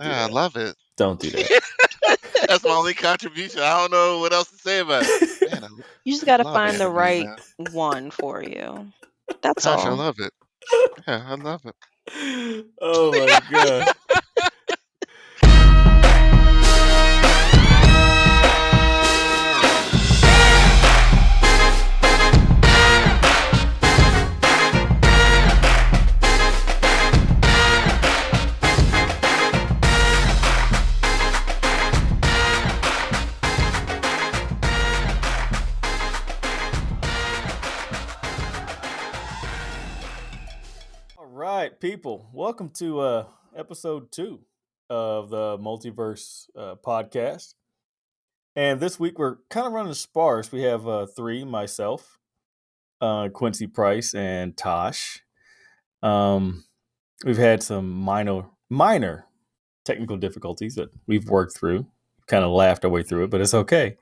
Yeah, I love it. Don't do that. That's my only contribution. I don't know what else to say about it. Man, I You just got to love find the anime, right man. one for you. That's Tash, I all. love it. Yeah, I love it. Oh my god. All right, people. Welcome to episode 2 of the Multiverse podcast. And this week we're kind of running sparse. We have 3, myself, Quincy Price, and Tash. We've had some minor technical difficulties that we've worked through. Kind of laughed our way through it, but it's okay.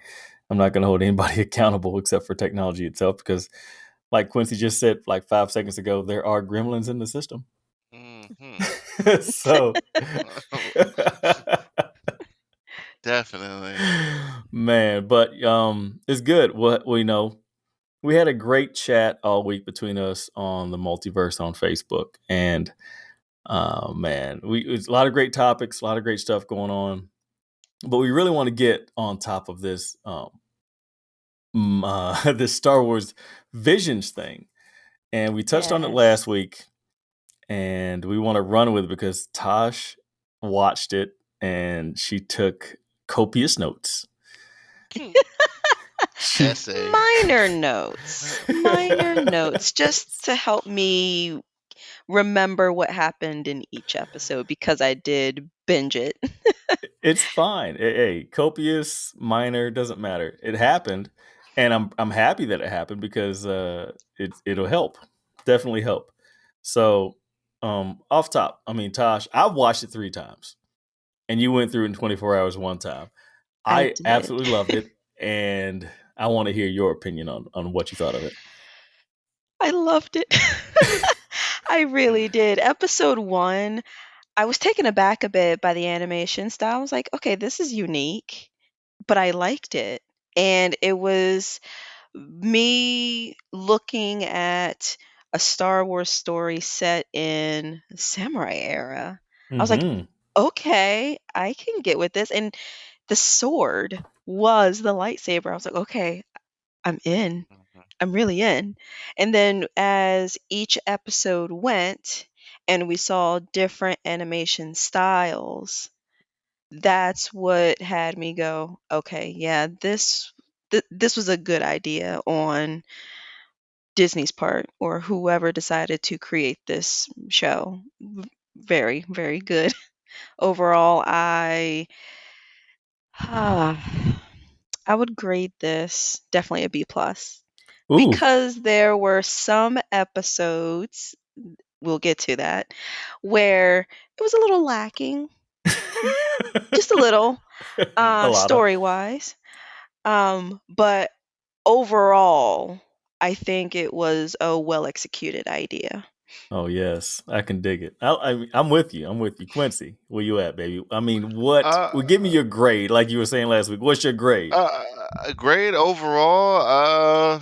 I'm not going to hold anybody accountable except for technology itself because, like Quincy just said like 5 seconds ago, there are gremlins in the system. Mm-hmm. So Definitely. man, but it's good. We know we had a great chat all week between us on the Multiverse on Facebook, and man, it's a lot of great topics, a lot of great stuff going on. But we really want to get on top of this this Star Wars Visions thing, and we touched on it last week, and we want to run with it because Tash watched it and she took copious notes. Essay. Minor notes, just to help me remember what happened in each episode because I did binge it. It's fine. Hey, copious, minor, doesn't matter. It happened, and I'm happy that it happened because it'll help, definitely help. So, off top, I mean, Tosh, I watched it 3 times, and you went through it in 24 hours one time. I did. absolutely loved it, and I want to hear your opinion on what you thought of it. I loved it. I really did. Episode 1, I was taken aback a bit by the animation style. I was like, okay, this is unique, but I liked it. And it was me looking at a Star Wars story set in the samurai era. I was like, okay, I can get with this. And the sword was the lightsaber. I was like, okay, I'm in. I'm really in. And then as each episode went and we saw different animation styles, that's what had me go, okay, yeah, this was a good idea on Disney's part or whoever decided to create this show. Very, very good. Overall, I would grade this definitely a B plus. Because there were some episodes, we'll get to that, where it was a little lacking, just a little, story-wise. But overall, I think it was a well-executed idea. Oh yes, I can dig it. I'm with you. I'm with you, Quincy. Where you at, baby? I mean, well, give me your grade, like you were saying last week. What's your grade? Grade overall,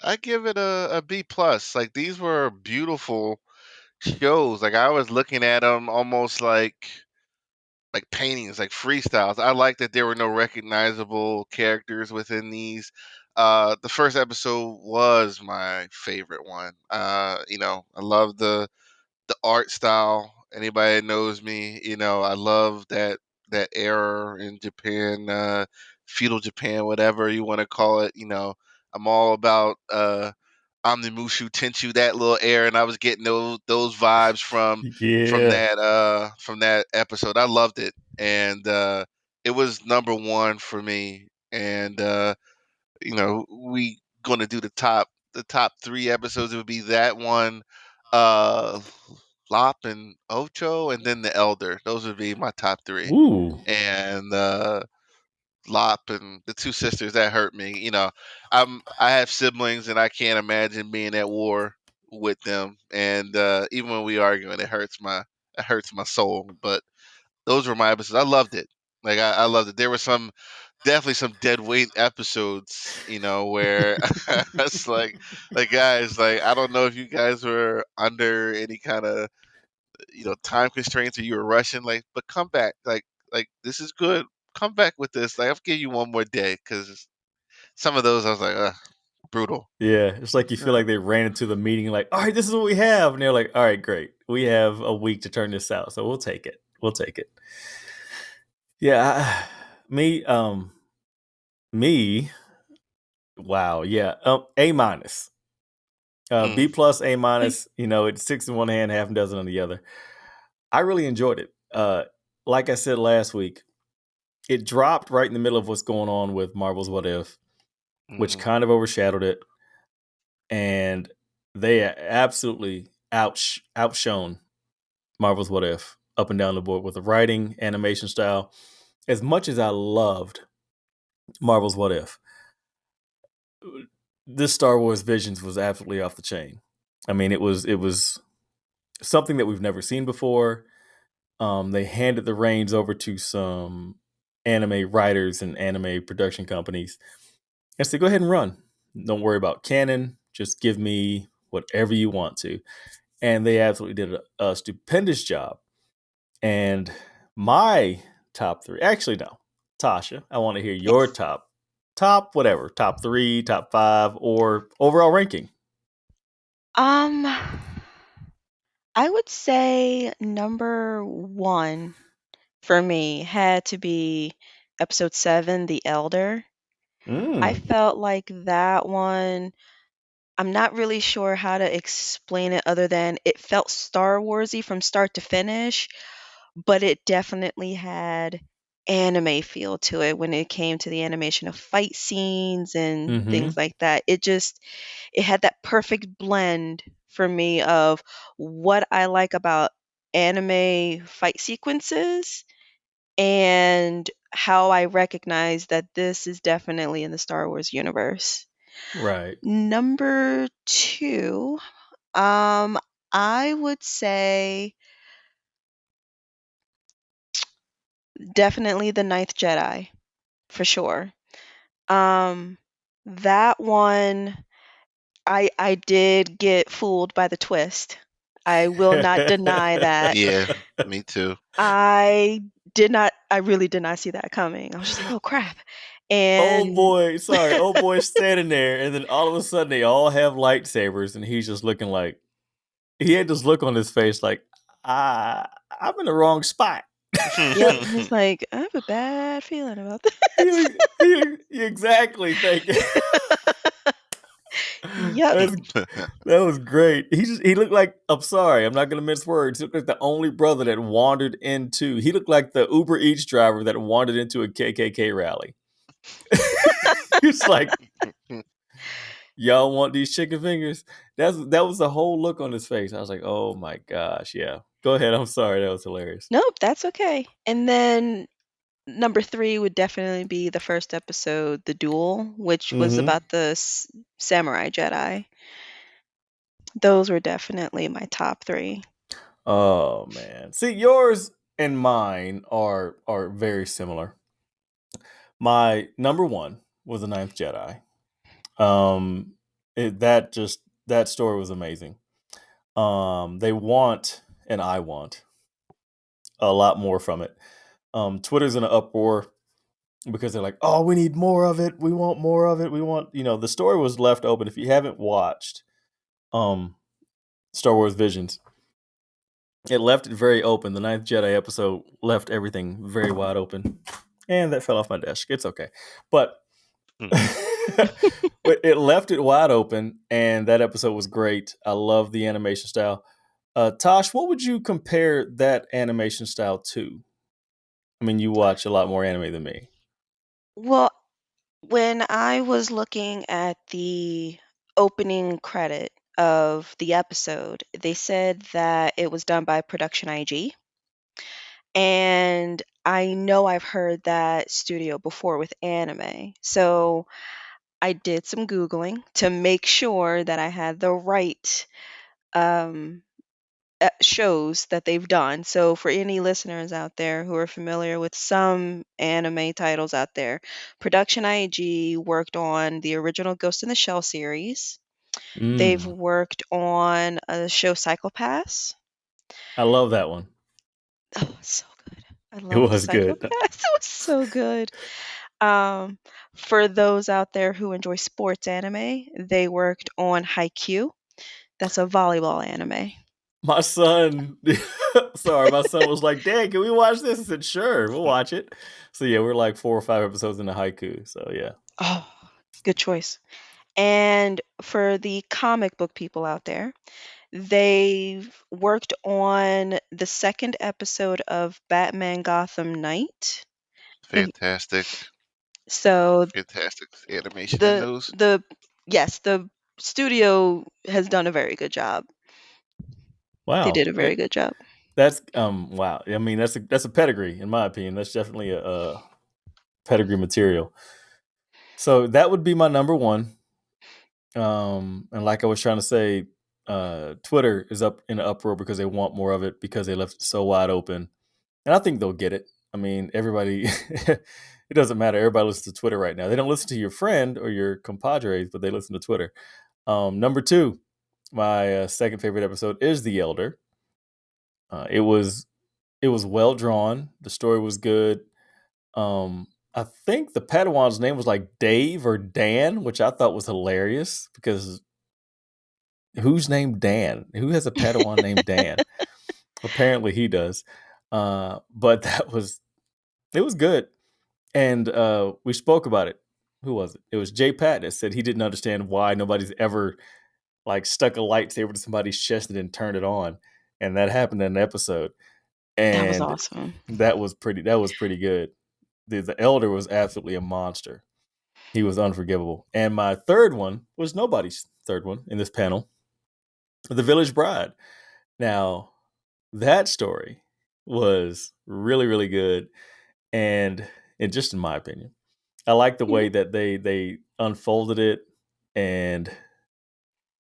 I give it a B plus. Like these were beautiful shows. Like I was looking at them almost like paintings, like freestyles. I like that there were no recognizable characters within these. The first episode was my favorite one. I love the art style. Anybody that knows me, I love that era in Japan, feudal Japan, whatever you want to call it. I'm all about Omnimushu Tenchu, that little air, and I was getting those vibes from that episode. I loved it, and it was number 1 for me. And we gonna do the top 3 episodes. It would be that one, uh, Lop and Ocho, and then the Elder. Those would be my top 3. Ooh. And Lop and the 2 sisters, that hurt me. I have siblings, and I can't imagine being at war with them. And even when we arguing, it hurts my soul. But those were my episodes. I loved it. Like I loved it. There were definitely some dead weight episodes, where it's like guys, like I don't know if you guys were under any kind of time constraints or you were rushing, like, but come back, like this is good. Come back with this. Like I'll give you one more day because some of those I was like, brutal. Yeah, it's like you feel like they ran into the meeting like, all right, this is what we have. And they're like, all right, great. We have a week to turn this out. So we'll take it. We'll take it. Yeah. Me, wow. Yeah. A minus. B plus, A minus, it's 6 in one hand, half a dozen on the other. I really enjoyed it. Like I said last week, it dropped right in the middle of what's going on with Marvel's What If, which kind of overshadowed it. And they absolutely outshone Marvel's What If up and down the board with the writing, animation style. As much as I loved Marvel's What If, this Star Wars Visions was absolutely off the chain. I mean, it was something that we've never seen before. They handed the reins over to some anime writers and anime production companies and said, go ahead and run. Don't worry about canon. Just give me whatever you want to. And they absolutely did a stupendous job. And my top three, actually, no, Tasha, I want to hear your Yes. top whatever, top 3, top 5, or overall ranking. I would say number 1 for me had to be episode 7, The Elder. I felt like that one, I'm not really sure how to explain it other than it felt Star Warsy from start to finish, but it definitely had anime feel to it when it came to the animation of fight scenes and things like that. It had that perfect blend for me of what I like about anime fight sequences and how I recognize that this is definitely in the Star Wars universe. Right. Number 2, I would say definitely The Ninth Jedi, for sure. That one, I did get fooled by the twist. I will not deny that. Yeah, me too. I really did not see that coming. I was just like, oh crap. Old And boy standing there, and then all of a sudden they all have lightsabers, and he's just looking like he had this look on his face like, I'm in the wrong spot. yep, he's like, I have a bad feeling about He- this. exactly. Thank you. Yep. That was great. He looked like, I'm sorry, I'm not gonna mince words. He looked like the only brother that wandered into. He looked like the Uber Eats driver that wandered into a KKK rally. He's like, y'all want these chicken fingers? That was the whole look on his face. I was like, oh my gosh, yeah. Go ahead. I'm sorry, that was hilarious. Nope, that's okay. And then number 3 would definitely be the first episode, The Duel, which was about the samurai Jedi. Those were definitely my top 3. Oh man. See, yours and mine are very similar. My number 1 was The Ninth Jedi. That story was amazing. They want, and I want, a lot more from it. Twitter's in an uproar because they're like, oh, we need more of it. We want more of it. We want, the story was left open. If you haven't watched Star Wars Visions, it left it very open. The Ninth Jedi episode left everything very wide open. And that fell off my desk. It's okay. But but it left it wide open, and that episode was great. I love the animation style. Tosh, what would you compare that animation style to? I mean, you watch a lot more anime than me. Well, when I was looking at the opening credit of the episode, they said that it was done by Production IG. And I know I've heard that studio before with anime. So I did some Googling to make sure that I had the right um, shows that they've done. So for any listeners out there who are familiar with some anime titles out there, Production IG worked on the original Ghost in the Shell series. They've worked on a show Psychopaths. I love that one. Oh, it's so good. I It love was good. Psychopaths. It was so good. For those out there who enjoy sports anime, they worked on Haikyuu. That's a volleyball anime. My son, my son was like, "Dad, can we watch this?" I said, "Sure, we'll watch it." So yeah, we're like 4 or 5 episodes into Haiku. So yeah. Oh, good choice. And for the comic book people out there, they've worked on the second episode of Batman Gotham Knight. Fantastic. So Fantastic animation in the those. the studio has done a very good job. Wow. They did a very good job. That's wow. I mean, that's a pedigree in my opinion. That's definitely a pedigree material. So that would be my number one. And like I was trying to say, Twitter is up in an uproar because they want more of it because they left it so wide open. And I think they'll get it. I mean, everybody, it doesn't matter. Everybody listens to Twitter right now. They don't listen to your friend or your compadres, but they listen to Twitter. Number 2, my second favorite episode is The Elder. It was well drawn. The story was good. I think the Padawan's name was like Dave or Dan, which I thought was hilarious because who's named Dan? Who has a Padawan named Dan? Apparently he does. But it was good. And we spoke about it. Who was it? It was Jay Pat that said he didn't understand why nobody's ever like stuck a lightsaber to somebody's chest and then turned it on. And that happened in an episode. And that was awesome. That was pretty good. The Elder was absolutely a monster. He was unforgivable. And my third one was nobody's third one in this panel, The Village Bride. Now, that story was really, really good. And just in my opinion, I like the way that they unfolded it. And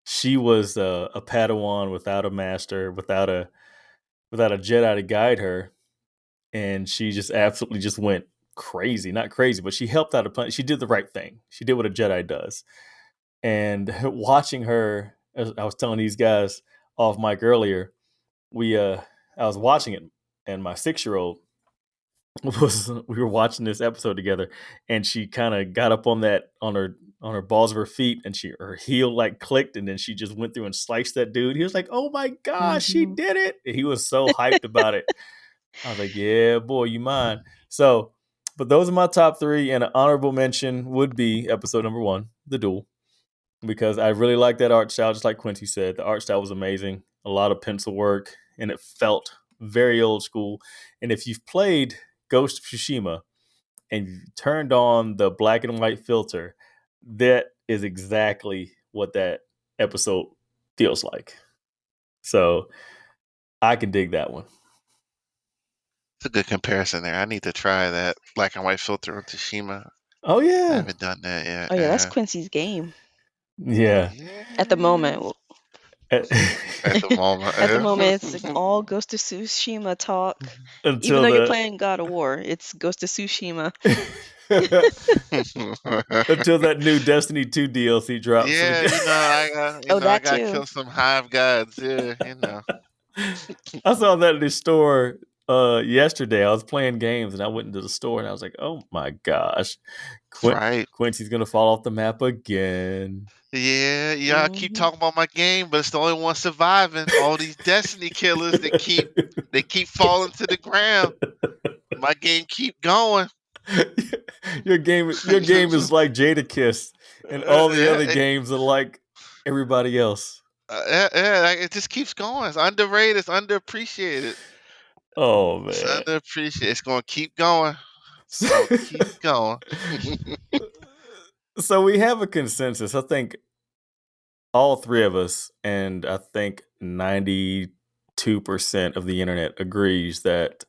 she was a Padawan without a master, without a Jedi to guide her. And she just absolutely just went crazy. Not crazy, but she helped out a bunch. She did the right thing. She did what a Jedi does. And watching her, as I was telling these guys off mic earlier, I was watching it, and my 6-year-old we were watching this episode together, and she kind of got up on her balls of her feet, and her heel like clicked, and then she just went through and sliced that dude. He was like, "Oh my gosh, she did it!" And he was so hyped about it. I was like, "Yeah, boy, you mine." So, but those are my top 3, and an honorable mention would be episode number 1, The Duel, because I really like that art style. Just like Quincy said, the art style was amazing. A lot of pencil work, and it felt very old school. And if you've played Ghost of Tsushima and you turned on the black and white filter, that is exactly what that episode feels like. So I can dig that one. It's a good comparison there. I need to try that black and white filter on Tsushima. Oh yeah, I haven't done that yet. Oh yeah, that's Quincy's game. Yeah. At the moment. At the moment. At the moment, it's all Ghost of Tsushima talk. Until Even though you're playing God of War, it's Ghost of Tsushima. Until that new Destiny 2 DLC drops. Yeah, I gotta kill some hive gods. Yeah, I saw that in the store yesterday. I was playing games and I went into the store and I was like, "Oh my gosh, Quincy's gonna fall off the map again." Yeah. I keep talking about my game, but it's the only one surviving. All these Destiny killers, they keep falling to the ground. My game keep going. Your game is like Jadakiss, and all the other games are like everybody else. It just keeps going. It's underrated. It's underappreciated. Oh man, it's underappreciated. It's gonna keep going. Keep going. So we have a consensus. I think all 3 of us, and I think 92% of the internet agrees that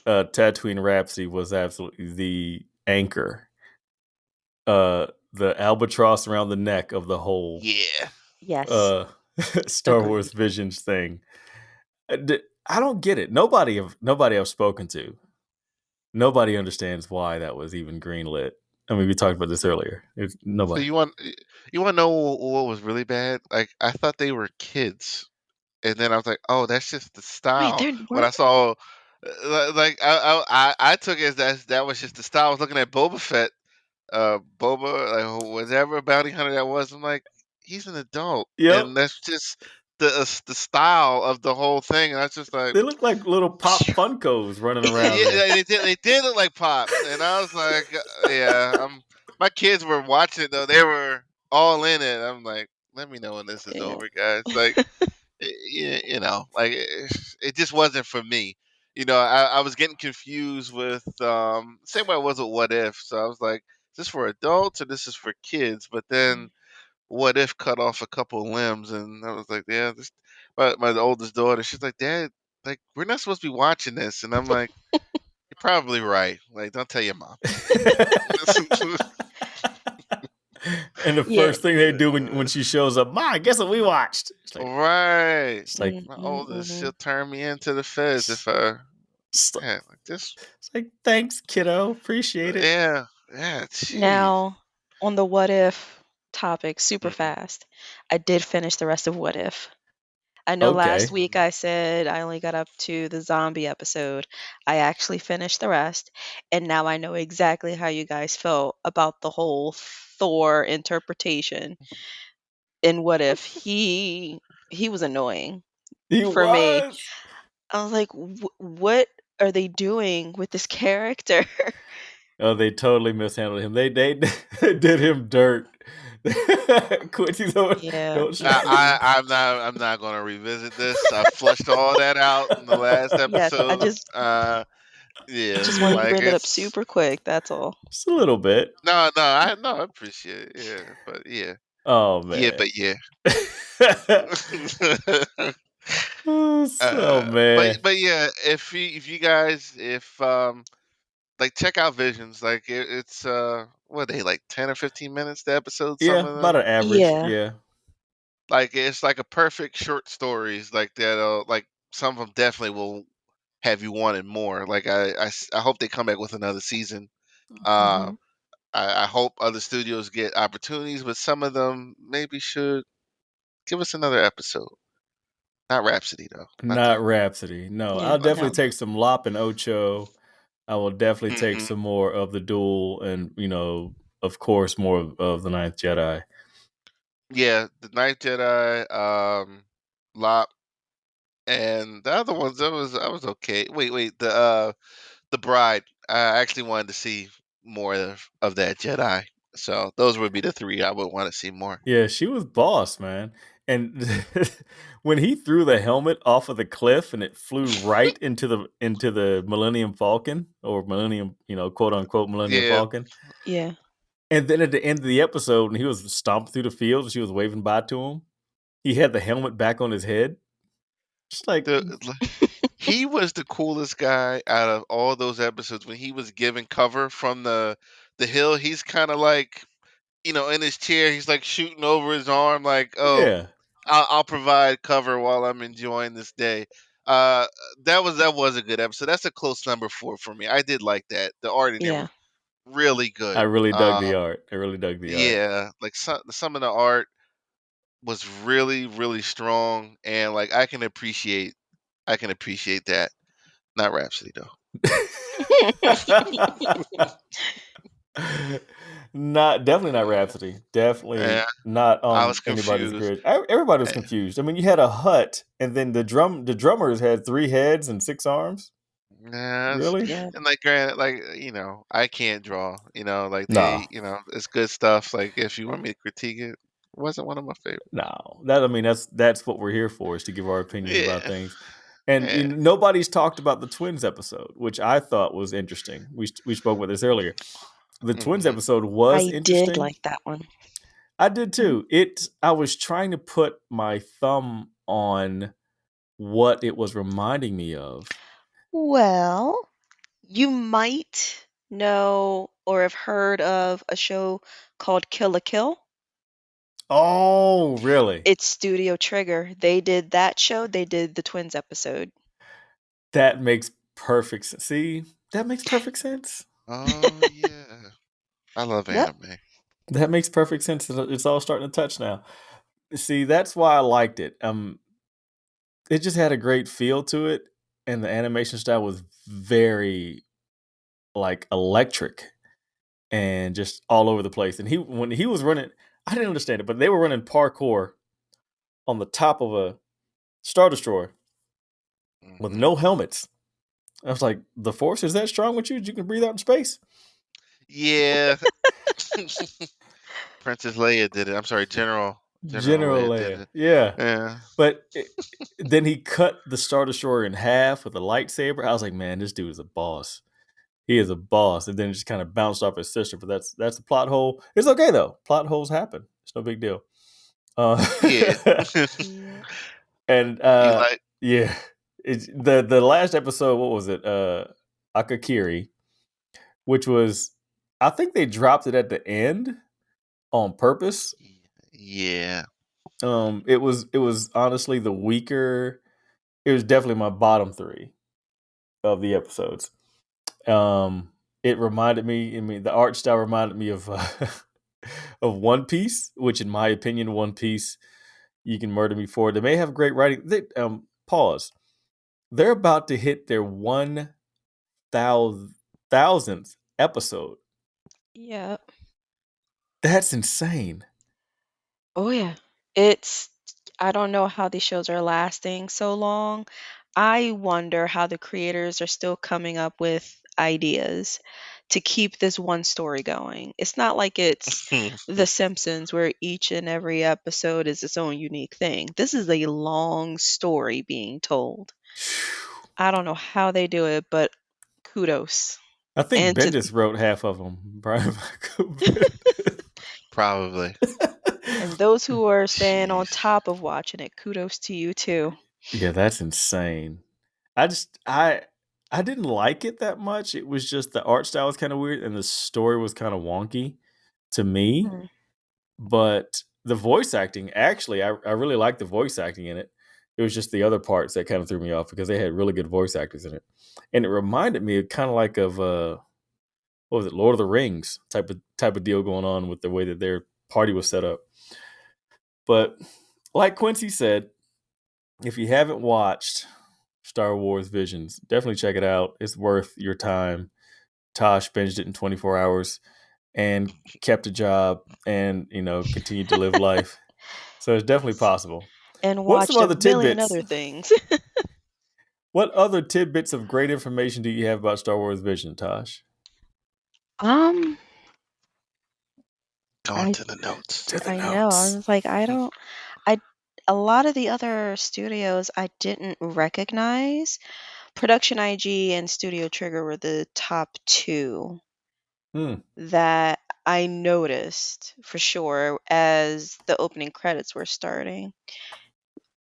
Tatooine Rhapsody was absolutely the anchor, the albatross around the neck of the whole Yes. Star Wars Visions thing. I don't get it. Nobody I've spoken to, nobody understands why that was even greenlit. I mean, we talked about this earlier. It's So nobody. you want to know what was really bad? Like I thought they were kids, and then I was like, oh, that's just the Wait, style. there When I weren't. saw, like I took it as that was just the style. I was looking at Boba Fett, Boba, like whatever bounty hunter that was. I'm like, he's an adult, Yep. and that's just the style of the whole thing. And I was just like, They look like little Pop Funkos running around yeah, there. they did look like pops, and I was like, yeah, my kids were watching it though. They were all in it. I'm like, let me know when this is Yeah. over, guys. Like, you know, like it just wasn't for me. You know, I was getting confused with same way I was with What If. So I was like, is this for adults or this is for kids? But then What If cut off a couple limbs, and I was like, yeah, this. My oldest daughter, she's like, Dad, like we're not supposed to be watching this, and I'm like, you're probably right. Like, don't tell your mom. And the Yeah. first thing they do when she shows up, Ma, guess what we watched? Right. It's like, My oldest, she'll Mm-mm. turn me into the feds if I it's like this. like, thanks, kiddo, appreciate it. Yeah, yeah. Jeez. Now, on the what if topic, super Mhm. fast, I did finish the rest of What If. I know last Okay. week I said I only got up to the zombie episode. I actually finished the rest, and now I know exactly how you guys felt about the whole Thor interpretation in What If. He was annoying He for me. was. I was like, what are they doing with this character? Oh, they totally mishandled him. They did him dirt. Quincy, Yeah. don't show me. I'm not going to revisit this. I flushed all that out in the last Yes, I episode. just Yeah, just wanted to like bring it up it's super quick. That's all. Just a little bit. I appreciate it. Yeah, but yeah, Oh yeah, man. but yeah. Oh man. But yeah, if you guys like check out Visions, like it's what are they like 10 or 15 minutes the episode, some Yeah, of about an them. average. Yeah. Yeah. Like it's like a perfect short stories like that. Like some of them definitely will have you wanting more. Like I hope they come back with another season. Uh, Hmm. I hope other studios get opportunities, but some of them maybe should give us another episode. Not Rhapsody though. Not Not that one. Rhapsody. No, Yeah. I'll Not definitely No. take some Lop and Ocho. I will definitely that. take some more of the Duel, and of course, more of the Ninth Jedi. Yeah, the Ninth Jedi, Lop, and the other ones I was okay. Wait, the Bride. I actually wanted to see more of that Jedi. So those would be the three I would want to see more. Yeah, she was boss, man. And when he threw the helmet off of the cliff and it flew right into the Millennium Falcon, or Millennium, quote unquote Millennium Yeah, Falcon. Yeah. And then at the end of the episode, when he was stomping through the field and she was waving bye to him, he had the helmet back on his head. Just like, the he was the coolest guy out of all those episodes when he was giving cover from the hill. He's kind of like in his chair. He's like shooting over his arm, like, "Oh, yeah, I'll provide cover while I'm enjoying this day." Uh, that was a good episode. That's a close number 4 for me. I did like that. The art in there Yeah. was really I good. really dug the art. I really dug the art. Yeah, like some of the art was really strong, and like I can appreciate that. Not Rhapsody though. Definitely not Rhapsody. Definitely Yeah, not I on was anybody's confused. grid. Everybody was Eh, confused. I mean, you had a hut, and then the drummers had 3 heads and 6 arms. Nah, Really? Yeah. and like granted, like I can't draw. Like No, it's good stuff. Like if you want me to critique it, it wasn't one of my favorites. no. I mean, that's what we're here for, is to give our opinions about Yeah, things. And yeah. nobody's talked about the twins episode, which I thought was interesting. We spoke about this earlier. The twins Hmm. episode was I did interesting. like that one. I did Mhm. too. I was trying to put my thumb on what it was reminding me of. Well, you might know or have heard of a show called Kill la Kill. Oh, really? It's Studio Trigger. They did that show. They did the Twins episode. That makes perfect sense. See, that makes perfect sense. Oh yeah, I love Yep. anime. That makes perfect sense. It's all starting to touch now. See, that's why I liked it. It just had a great feel to it, and the animation style was very like electric and just all over the place. And when he was running, I didn't understand it, but they were running parkour on the top of a Star Destroyer with Hmm. no helmets. I was like, the force is that strong with you that you can breathe out in space? Yeah, Princess Leia did it. I'm sorry, General General Leia did Leia, it. yeah. Yeah. But then he cut the Star Destroyer in half with a lightsaber. I was like, man, this dude is a boss. He is a boss. And then it just kind of bounced off his sister. But that's a plot hole. It's okay though. Plot holes happen. It's no big deal. Uh, Yeah. Yep. and You like? yeah, it's the last episode. What was it? Akakiri, which was, I think they dropped it at the end on purpose. Yeah. It was honestly the weaker. It was definitely my bottom three of the episodes. It reminded me. I mean, the art style reminded me of of One Piece, which, in my opinion, One Piece, you can murder me for it. They may have great writing. Pause. They're about to hit their 1,000th episode. Yep. That's insane. Oh yeah. It's I don't know how these shows are lasting so long. I wonder how the creators are still coming up with ideas to keep this one story going. It's not like it's The Simpsons where each and every episode is its own unique thing. This is a long story being told. I don't know how they do it, but kudos. I think And to Bendis wrote half of them. Brian Michael Probably. and those who are staying on Jeez. top of watching it, kudos to you too. Yeah, that's insane. I just I didn't like it that much. It was just the art style was kind of weird and the story was kind of wonky to me. Mm. But the voice acting, actually, I really liked the voice acting in it. It was just the other parts that kind of threw me off because they had really good voice actors in it. And it reminded me kind of like of what was it, Lord of the Rings type of deal going on with the way that their party was set up. But like Quincy said, if you haven't watched Star Wars Visions, definitely check it out. It's worth your time. Tosh binged it in 24 hours and kept a job and, continued to live life. So it's definitely possible. And What's some watched a other million tidbits? other things. What other tidbits of great information do you have about Star Wars Vision, Tosh? um, Going I to the notes. To the I know. I notes. was like, I a lot of the other studios I didn't recognize. Production IG and Studio Trigger were the top two Hmm. that I noticed for sure as the opening credits were starting.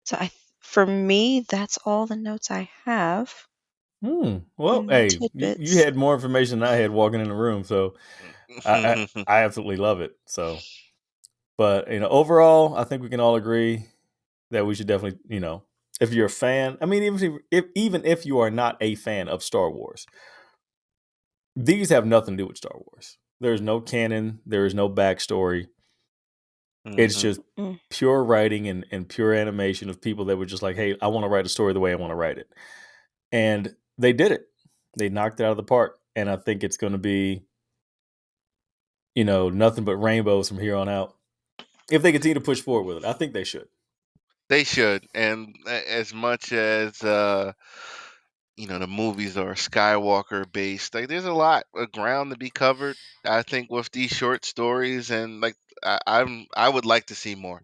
So for me, that's all the notes I have Well, in hey, you tidbits. had more information than I had walking in the room, so I absolutely love it. So, but overall, I think we can all agree that we should definitely, if you're a fan, I mean, even if you are not a fan of Star Wars, these have nothing to do with Star Wars. There's no canon. There is no backstory. It's Hmm. just Mm. pure writing and pure animation of people that were just like, hey, I want to write a story the way I want to write it. And they did it. They knocked it out of the park. And I think it's going to be, nothing but rainbows from here on out. If they continue to push forward with it, I think they should. They should. And as much as the movies are Skywalker based, like there's a lot of ground to be covered. I think with these short stories, and like I would like to see more,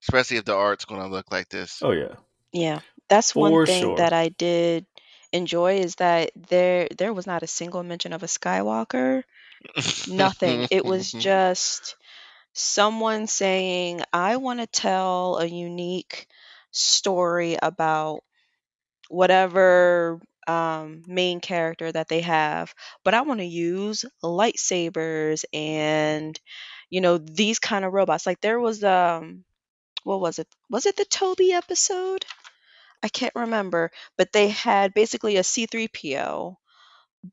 especially if the art's going to look like this. Oh, yeah. Yeah, that's one For thing sure. that I did enjoy is that there was not a single mention of a Skywalker. Nothing. It was just someone saying, I want to tell a unique story about whatever main character that they have, but I want to use lightsabers and these kind of robots. Like there was what was it? Was it the Toby episode? I can't remember, but they had basically a C3PO,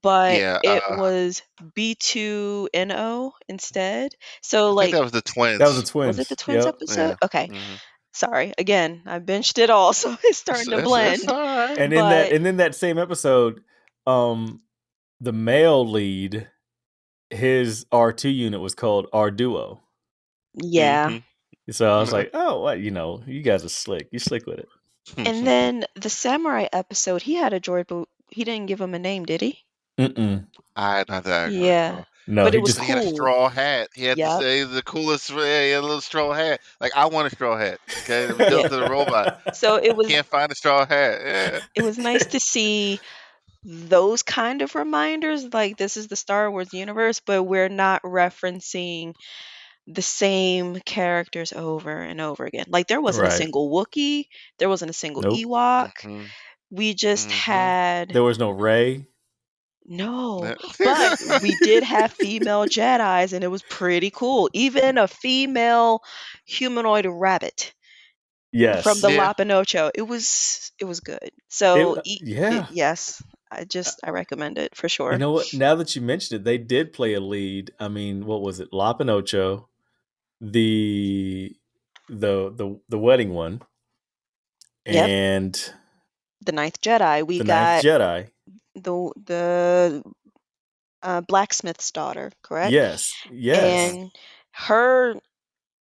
but Yeah, it was B2NO instead. So I think like, that was the That was the twins. was it the twins. twins Yep. episode? Yeah. Okay. Hmm. Sorry. Again, I benched it all, so it's starting to It's blend. all right. And But in that same episode, the male lead, his R2 unit was called Arduo. yeah. Hmm. So I was like, oh, what, you guys are slick. You're slick with it. And then the samurai episode, he had a droid, but he didn't give him a name, did he? Mm-mm. Not that I can Yeah. recall. No, But it he was just He had a cool. straw hat. He had to Yep. say the coolest. Yeah, he had a little straw hat. Like I want a straw hat. Okay, it was Yeah. to the robot. So Can't find a straw hat. Yeah. it was nice to see those kind of reminders, like this is the Star Wars universe, but we're not referencing the same characters over and over again. Like there wasn't a Right. single Wookiee, there wasn't a single Nope. Ewok. Hmm. We just Hmm. had There was no Ray. no, but we did have female Jedis, and it was pretty cool. Even a female humanoid rabbit from Yes. the Yeah. Lapinocho. It was good. So Yeah. yes, I recommend it for sure. You know what? Now that you mentioned it, they did play a lead. I mean, what was it? La Pinocho, the wedding one, Yep, and the Ninth Jedi. We the Ninth got Jedi. the blacksmith's daughter, correct? Yes. Yes. And her,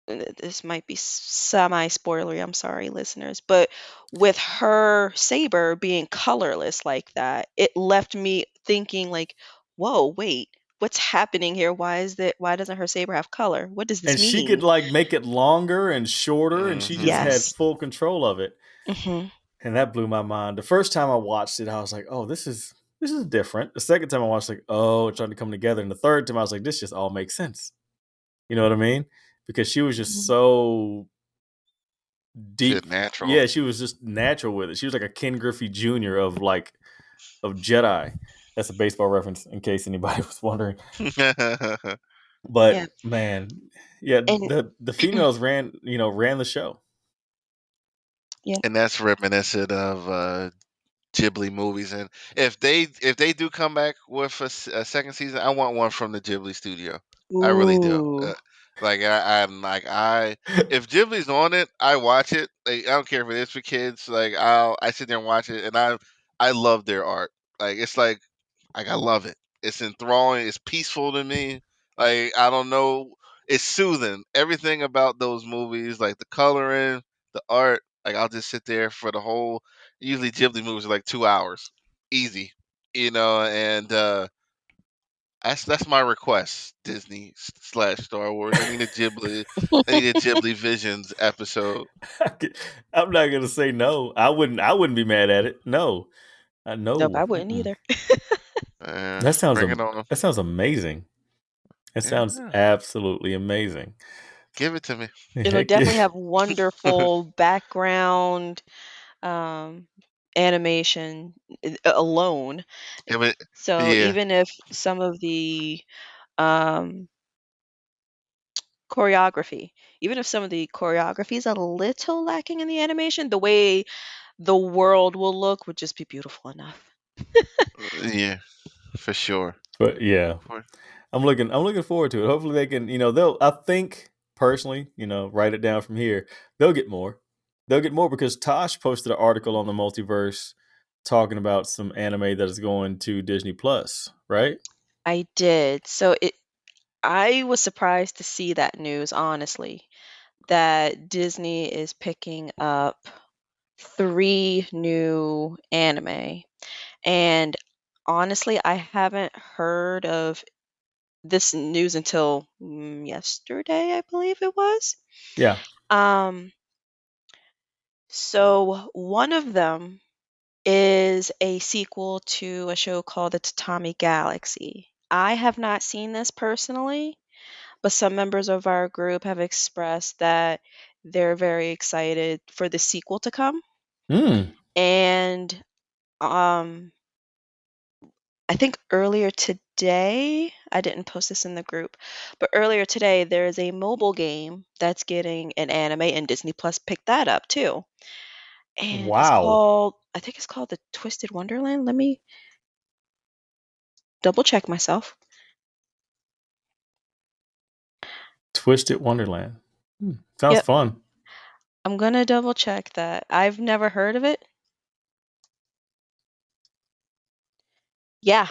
this might be semi spoilery, I'm sorry, listeners, but with her saber being colorless like that, it left me thinking like, whoa, wait, what's happening here? Why doesn't her saber have color? What does this And she could mean? like make it longer and shorter, and she just Hmm. had Yes. full control of it. Hmm. And that blew my mind. The first time I watched it, I was like, "Oh, this is different." The second time I watched, like, "Oh, it's starting to come together." And the third time, I was like, "This just all makes sense." You know what I mean? Because she was just so Shit, deep. natural. Yeah, she was just natural with it. She was like a Ken Griffey Jr. of Jedi. That's a baseball reference, in case anybody was wondering. Yeah. But man, yeah, And the females ran the show. yeah. And that's reminiscent of Ghibli movies. And if they do come back with a second season, I want one from the Ghibli studio. I really do. Ooh. I'm like if Ghibli's on it, I watch it. Like, I don't care if it is for kids. Like I sit there and watch it, and I love their art. Like I love it. It's enthralling. It's peaceful to me. Like I don't know. It's soothing. Everything about those movies, like the coloring, the art. Like I'll just sit there for the whole. Usually Ghibli movies are like 2 hours, easy. And that's my request. Disney slash Star Wars. I need a Ghibli. I need a Ghibli Visions episode. I'm not gonna say no. I wouldn't be mad at it. No, Nope, I no. wouldn't either. That sounds Bring it on. that sounds amazing. It sounds Yeah, absolutely amazing. give it to me. It'll Heck yeah. definitely have wonderful background animation alone. Give it. So Yeah. even if some of the um, choreography, even if some of the choreography is a little lacking in the animation, the way the world will look would just be beautiful enough. Yeah. For sure. But yeah, For- I'm looking forward to it. Hopefully they can, I think personally, write it down from here. They'll get more. They'll get more because Tash posted an article on the Multiverse talking about some anime that is going to Disney Plus, right? I did. I was surprised to see that news, honestly, that Disney is picking up 3 new anime. And honestly, I haven't heard of this news until yesterday, I believe it was. Yeah. Um, so one of them is a sequel to a show called The Tatami Galaxy. I have not seen this personally, but some members of our group have expressed that they're very excited for the sequel to come. Mm. And um I think earlier today, I didn't post this in the group, but earlier today there is a mobile game that's getting an anime, and Disney Plus picked that up too. And Wow. I think it's called the Twisted Wonderland. Let me double check myself. Twisted Wonderland. Sounds Yep, fun. I'm gonna double check that. I've never heard of it. Yeah,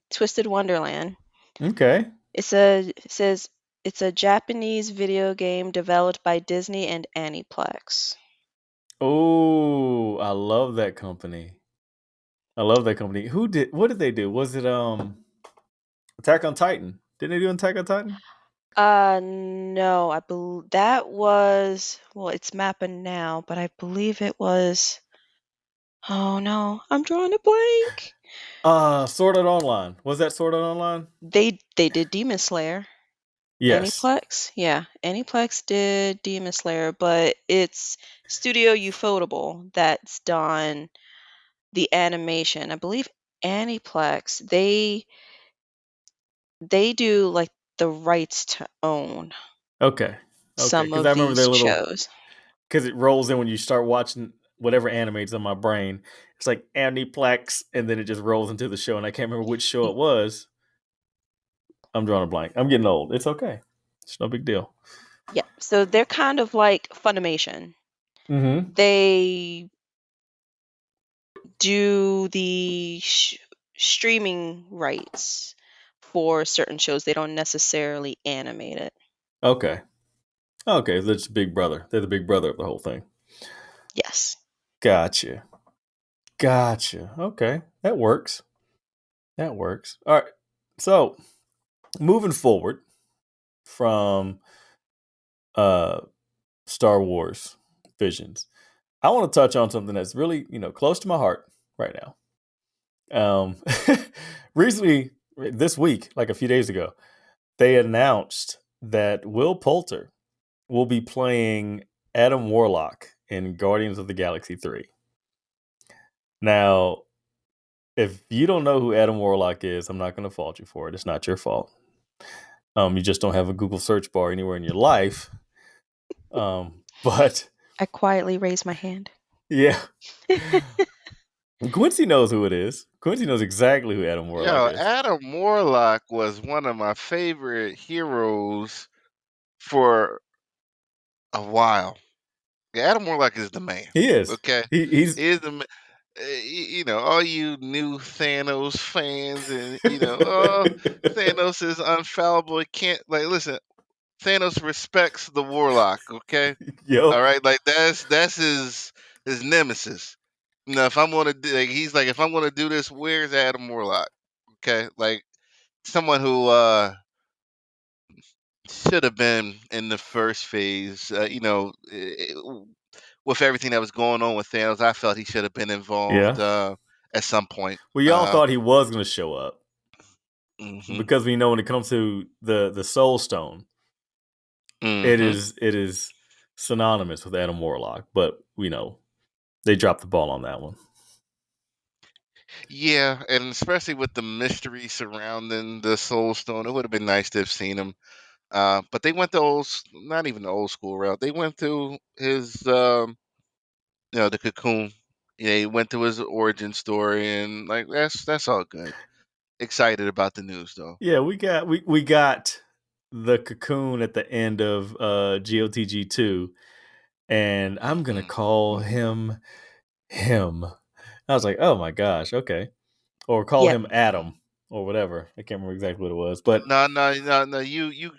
Twisted Wonderland. Okay. It says it's a Japanese video game developed by Disney and Aniplex. Oh, I love that company. What did they do? Was it Attack on Titan? Didn't they do Attack on Titan? No, I believe that was, well, it's mapping now, but I believe it was, oh no, I'm drawing a blank. Sword Art Online. Was that Sword Art Online? They did Demon Slayer. Yes. Aniplex? Yeah, Aniplex did Demon Slayer, but it's Studio Ufotable that's done the animation. I believe Aniplex, they do like the rights to own Okay. Okay. some Because I of remember these their little, shows. because it rolls in when you start watching whatever animates on my brain. It's like Aniplex, and then it just rolls into the show, and I can't remember which show it was. I'm drawing a blank. I'm getting old. It's okay. It's no big deal. Yeah, so they're kind of like Funimation. Mm-hmm. They do the streaming rights for certain shows. They don't necessarily animate it. Okay. Okay. That's Big Brother. They're the big brother of the whole thing. Yes. Gotcha. Okay. That works. All right. So moving forward from Star Wars Visions, I want to touch on something that's really, close to my heart right now. Recently, this week, like a few days ago, they announced that Will Poulter will be playing Adam Warlock in Guardians of the Galaxy 3. Now, if you don't know who Adam Warlock is, I'm not going to fault you for it. It's not your fault. You just don't have a Google search bar anywhere in your life. But I quietly raise my hand. yeah, Quincy knows who it is. Quincy knows exactly who Adam Warlock Yo, is. Adam Warlock was one of my favorite heroes for a while. Yeah, Adam Warlock is the man. He is. Okay, He's he is the all you new Thanos fans, and oh, Thanos is unfallible. He can't, like, listen. Thanos respects the Warlock. Okay, all Yep. right, like that's his nemesis. If I'm gonna do, like, he's like, if I'm gonna do this, where's Adam Warlock? Okay, like, someone who should have been in the first phase. With everything that was going on with Thanos, I felt he should have been Yeah. involved at some point. We all thought he was going to show up Mhm, because we know when it comes to the Soul Stone, mhm. it is synonymous with Adam Warlock, but they dropped the ball on that one. Yeah, and especially with the mystery surrounding the Soul Stone, it would have been nice to have seen him. But they went the not even the old school route. They went through his, the Cocoon. Yeah, he went through his origin story, and, like, that's all good. Excited about the news though. Yeah, we got the Cocoon at the end of GOTG 2, and I'm gonna call Mhm. him him. I was like, oh my gosh, okay. Or call Yep. him Adam or whatever. I can't remember exactly what it was, but No, no, no, no.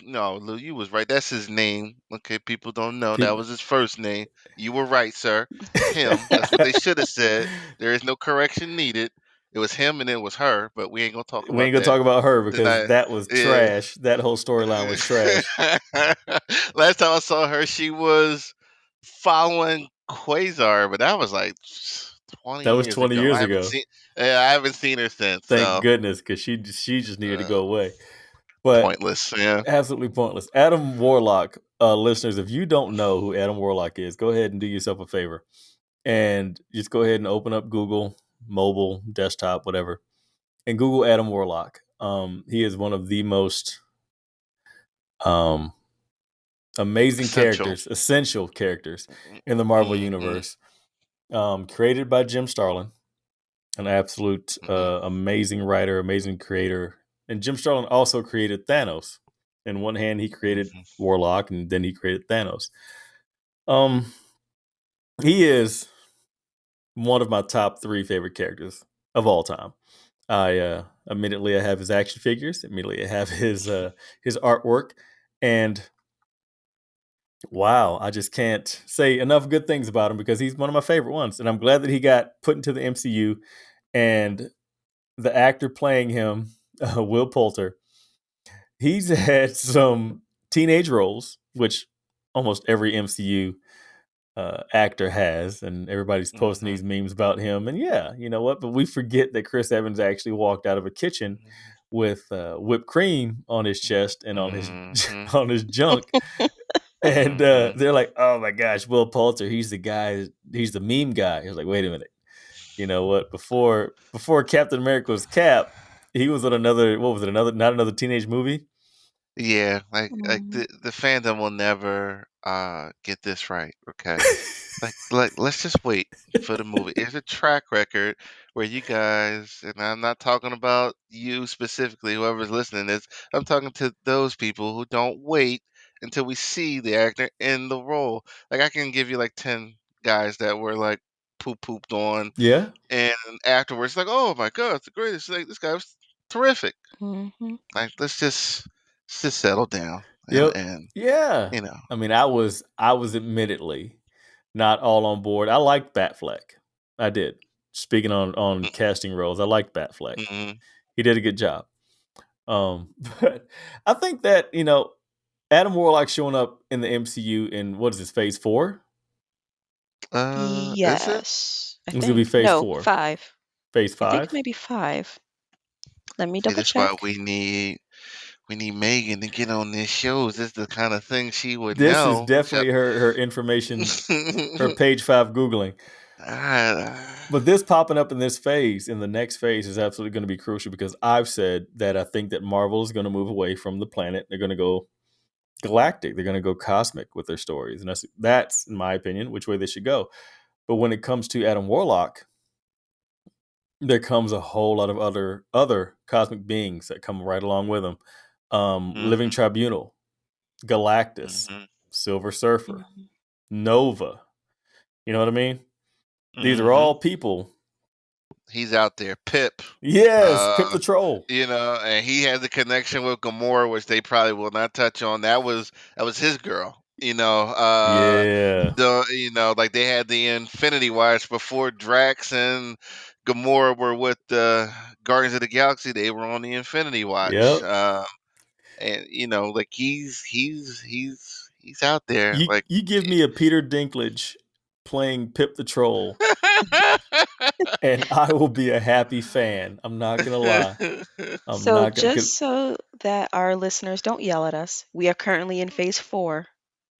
No, Lou, you was right. That's his name. Okay, people don't know that people. was his first name. You were right, sir. Him. That's what they should have said. There is no correction needed. It was him and it was her, but we ain't gonna talk We ain't about gonna that talk about her because tonight. that was Yeah. trash. That whole storyline was trash. Last time I saw her, she was following Quasar, but that was like 20 That was years 20 ago. years ago. I haven't seen her since. Thank So goodness, because she just needed to uh, go away. But pointless. Yeah. absolutely pointless. Adam Warlock, listeners, if you don't know who Adam Warlock is, go ahead and do yourself a favor and just go ahead and open up Google, mobile, desktop, whatever, and Google Adam Warlock. He is one of the most amazing Essential. characters, essential characters in the Marvel Mm-hmm. universe. Created by Jim Starlin, an absolute amazing writer, amazing creator. And Jim Starlin also created Thanos. In one hand, he created Mm-hmm. Warlock, and then he created Thanos. He is one of my top 3 favorite characters of all time. I immediately I have his action figures. Immediately I have his artwork, and wow, I just can't say enough good things about him because he's one of my favorite ones. And I'm glad that he got put into the MCU. And the actor playing him, Will Poulter, he's had some teenage roles, which almost every MCU actor has, and everybody's posting Mm-hmm. these memes about him. And yeah, you know what? But we forget that Chris Evans actually walked out of a kitchen with whipped cream on his chest and on his Mm-hmm. on his junk. And Mm-hmm. they're like, "Oh my gosh, Will Poulter, he's the guy, he's the meme guy." I was like, "Wait a minute, you know what? Before Captain America was Cap, he was on another. What was it? Not another teenage movie." Yeah, like Mhm. the fandom will never get this right, okay? Like let's just wait for the movie. It's a track record where you guys, and I'm not talking about you specifically, whoever's listening is, I'm talking to those people who don't wait until we see the actor in the role. Like I can give you like 10 guys that were like pooped on, Yeah. and afterwards like, "Oh my god, it's the greatest. Like this guy was terrific." Mhm. Like let's just settle down Yep. and Yeah. you know. I mean, I was admittedly not all on board. I liked Batfleck. I did. Speaking on casting roles, I liked Batfleck. Mm-hmm. He did a good job. But I think that Adam Warlock showing up in the MCU in what is this, Phase 4? Is it? Yes. I It's gonna be think. Phase No, 4. 5. Phase I think 5. maybe 5. Let me See, double this is why check. we need Megan to get on this show. This is the kind of thing she would This is know. definitely her information, her page 5 Googling. Ah, But this popping up in this phase, in the next phase, is absolutely going to be crucial because I've said that I think that Marvel is going to move away from the planet. They're going to go galactic. They're going to go cosmic with their stories, and that's in my opinion which way they should go. But when it comes to Adam Warlock, there comes a whole lot of other cosmic beings that come right along with him. Living mhm, Tribunal, Galactus, mhm, Silver Surfer, Mhm. Nova. You know what I mean? These are mhm. all people. He's out there. Pip. Yes, Pip Uh, the Troll. and he had the connection with Gamora, which they probably will not touch on. That was his girl. Yeah. Like they had the Infinity Watch before Drax and Gamora were with the Guardians of the Galaxy. They were on the Infinity Watch, Yep. and like he's out there. Like, You give me a Peter Dinklage playing Pip the Troll, and I will be a happy fan. I'm not gonna lie. I'm So not gonna. 'Cause- just so that our listeners don't yell at us, we are currently in phase 4.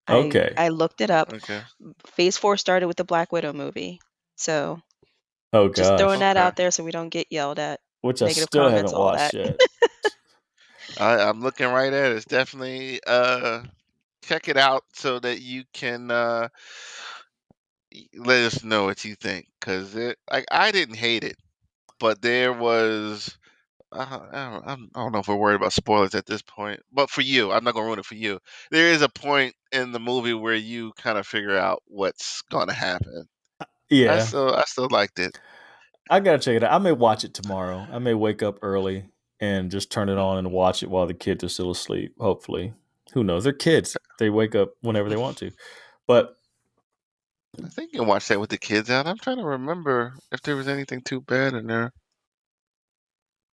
I Okay. I looked it up. okay, Phase 4 started with the Black Widow movie. So Oh just throwing gosh. that okay. out there so we don't get yelled at. Which I Negative still comments, haven't all watched that. yet. I'm looking right at it. It's definitely check it out so that you can let us know what you think, because I didn't hate it, but there was I don't know if we're worried about spoilers at this point, but for you, I'm not gonna ruin it for you. There is a point in the movie where you kind of figure out what's gonna happen. I Yeah. still I still liked it. I gotta check it out. I may watch it tomorrow. I may wake up early and just turn it on and watch it while the kids are still asleep. Hopefully, who knows? They're kids. They wake up whenever they want to. But I think you can watch that with the kids out. I'm trying to remember if there was anything too bad in there.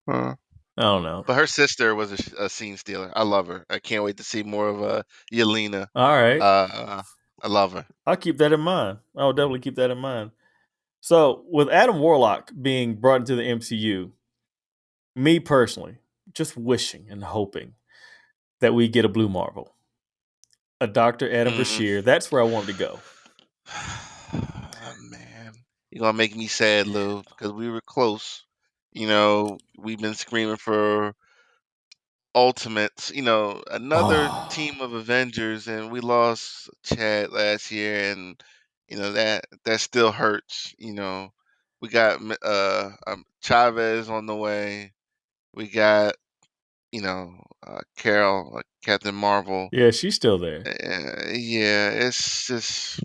Uh, I don't know. but her sister was a scene stealer. I love her. I can't wait to see more of Yelena. All right, I love her. I'll keep that in mind. I'll definitely keep that in mind. So, with Adam Warlock being brought into the MCU, me personally, just wishing and hoping that we get a Blue Marvel, a Dr. Adam Mm. Bashir. That's where I wanted to go. Oh, man, you're gonna make me sad, Lou, because we were close. We've been screaming for Ultimates, another Oh, team of Avengers, and we lost Chad last year, and that still hurts. We got Chavez on the way. We got Carol, Captain Marvel. yeah, she's still there. Yeah, it's just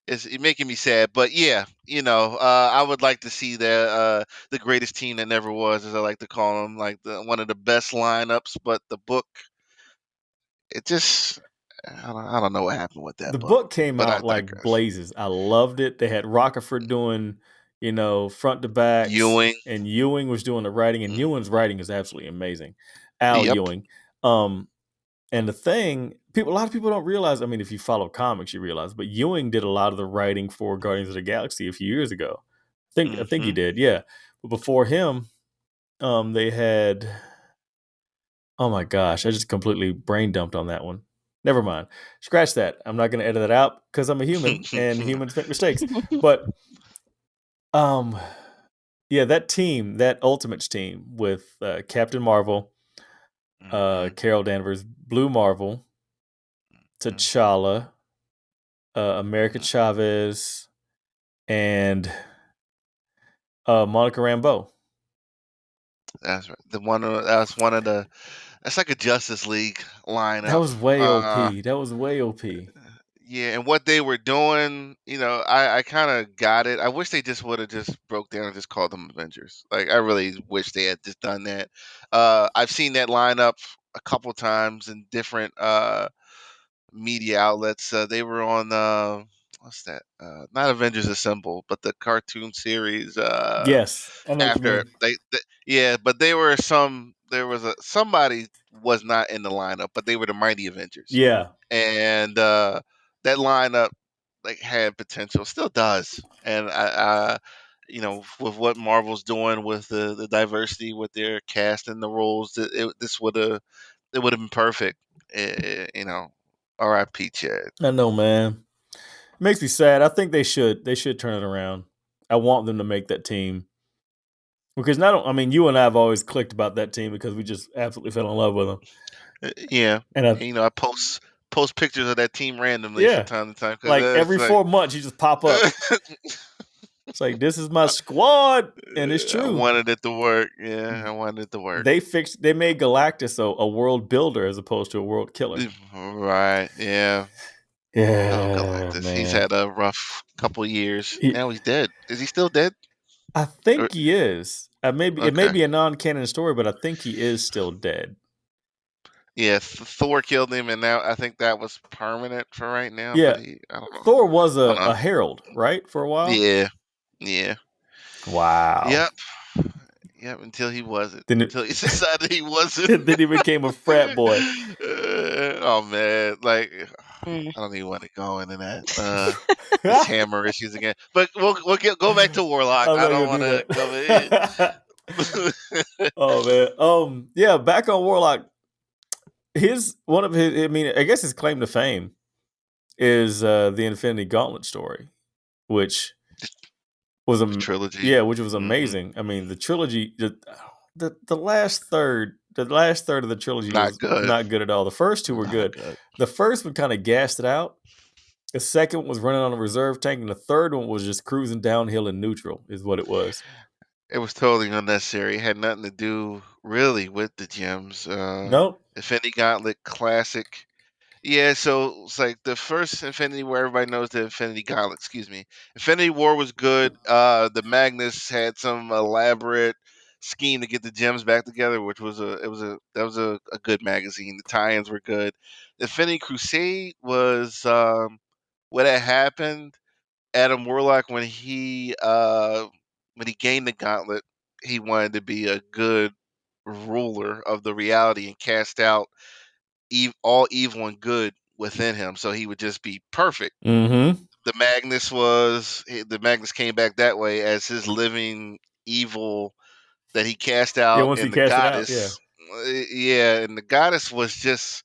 it's making me sad, but yeah, I would like to see the greatest team that never was, as I like to call them, like one of the best lineups. But the book, it just, I don't know what happened with The that book, book came but I out like digress. blazes. I loved it. They had Rockefeller doing, front to backs, Ewing, and Ewing was doing the writing, and mm, Ewing's writing is absolutely amazing. Al yep, Ewing. And the thing, a lot of people don't realize. I mean, if you follow comics, you realize. But Ewing did a lot of the writing for Guardians of the Galaxy a few years ago. I think he hmm did, yeah. But before him, they had. Oh my gosh, I just completely brain dumped on that one. Never mind. Scratch that. I'm not going to edit it out because I'm a human and humans make mistakes. But um, yeah, that team, that Ultimates team with Captain Marvel, hmm Carol Danvers, Blue Marvel, T'Challa, America Chavez, and Monica Rambeau. that's right. That's one of the. That's like a Justice League That lineup. was way Uh, OP. That was way OP. Yeah, and what they were doing, I kind of got it. I wish they just would have just broke down and just called them Avengers. Like, I really wish they had just done that. I've seen that lineup a couple times in different media outlets. They were on what's that? Not Avengers Assemble, but the cartoon series. Yes, I know what you After mean. yeah, but there was somebody was not in the lineup, but they were the Mighty Avengers, Yeah, and that lineup like had potential, still does, and with what Marvel's doing with the diversity with their cast and the roles, this would have been perfect. R.I.P. Chad. I know, man. It makes me sad. I think they should. They should turn it around. I want them to make that team because not. I mean, you and I have always clicked about that team because we just absolutely fell in love with them. Yeah, And I post pictures of that team randomly from yeah, time to time because like it's every like 4 months, you just pop up. It's like this is my squad, and it's I true. wanted it to work. Yeah, I wanted it to work. They made Galactus a world builder as opposed to a world killer. Right. Yeah. Oh, Yeah, Galactus. He's man. had a rough couple years. He, Now he's dead. Is he still dead? I Or- think he is. It may Okay. be a non-canon story, but I think he is still dead. Yeah, Thor killed him, and now I think that was permanent for right now. But Yeah, I don't know. Thor was I don't know. a herald, right, for a while. Yeah. Yeah. Wow. Yep. Yep. Until he wasn't. Then Until he decided he wasn't. then he became a frat boy. Oh man, like Mm. I don't even want to go into that. His hammer issues again. But go back to Warlock. I'm I not don't gonna want do to go in. that. Oh man. Yeah, back on Warlock. One of his, I mean, I guess his claim to fame is the Infinity Gauntlet story, which was Trilogy. which was Hmm. amazing. I mean, the trilogy, the last third of the trilogy Not was good. not good at all. The first two were Not good. good. The first one kind of gassed it out. The second one was running on a reserve tank, and the third one was just cruising downhill in neutral, is what it was. It was totally unnecessary. It had nothing to do really with the gems. Nope. Infinity Gauntlet Classic. Yeah, so it's like the first Infinity War, everybody knows the Infinity Gauntlet, excuse me. Infinity War was good. The Magnus had some elaborate scheme to get the gems back together, which was a good magazine. The tie-ins were good. Infinity Crusade was what had happened. Adam Warlock, when he gained the gauntlet, he wanted to be a good ruler of the reality and cast out all evil and good within him, so he would just be perfect. Mm-hmm. The Magnus came back that way as his living evil that he cast Yeah, out, once he and the cast it out, yeah. goddess, yeah, and the goddess was just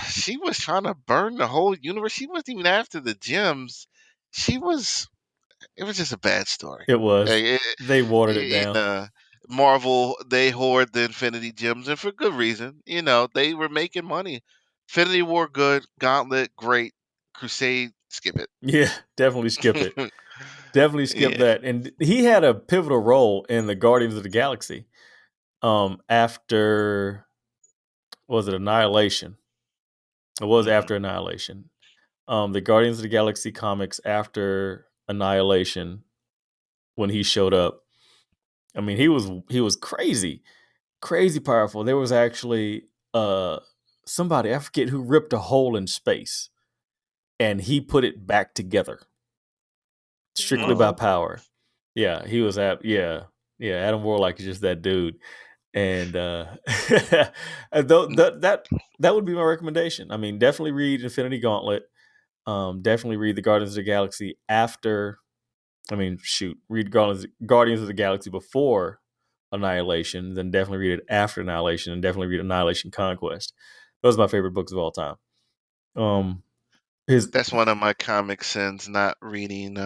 she was trying to burn the whole universe. She wasn't even after the gems. She was. It was just a bad story. It was. Like, They watered it it, down. uh, Marvel, they hoard the Infinity Gems, and for good reason. You know, they were making money. Infinity War, good. Gauntlet, great. Crusade, skip Yeah, definitely skip it. it. Definitely skip Yeah. that. And he had a pivotal role in the Guardians of the Galaxy. After was it Annihilation? It was Mhm. after Annihilation. The Guardians of the Galaxy comics after Annihilation, when he showed up. I mean, he was crazy powerful. There was actually somebody, I forget who, ripped a hole in space and he put it back together strictly by Whoa. power. Yeah, he was yeah. Adam Warlock is just that dude, and that would be my recommendation. I mean, definitely read Infinity Gauntlet. Definitely read the Guardians of the Galaxy after. I mean, shoot, read Guardians of the Galaxy before Annihilation, then definitely read it after Annihilation, and definitely read Annihilation Conquest. Those are my favorite books of all time. Um, his That's one of my comic sins, not reading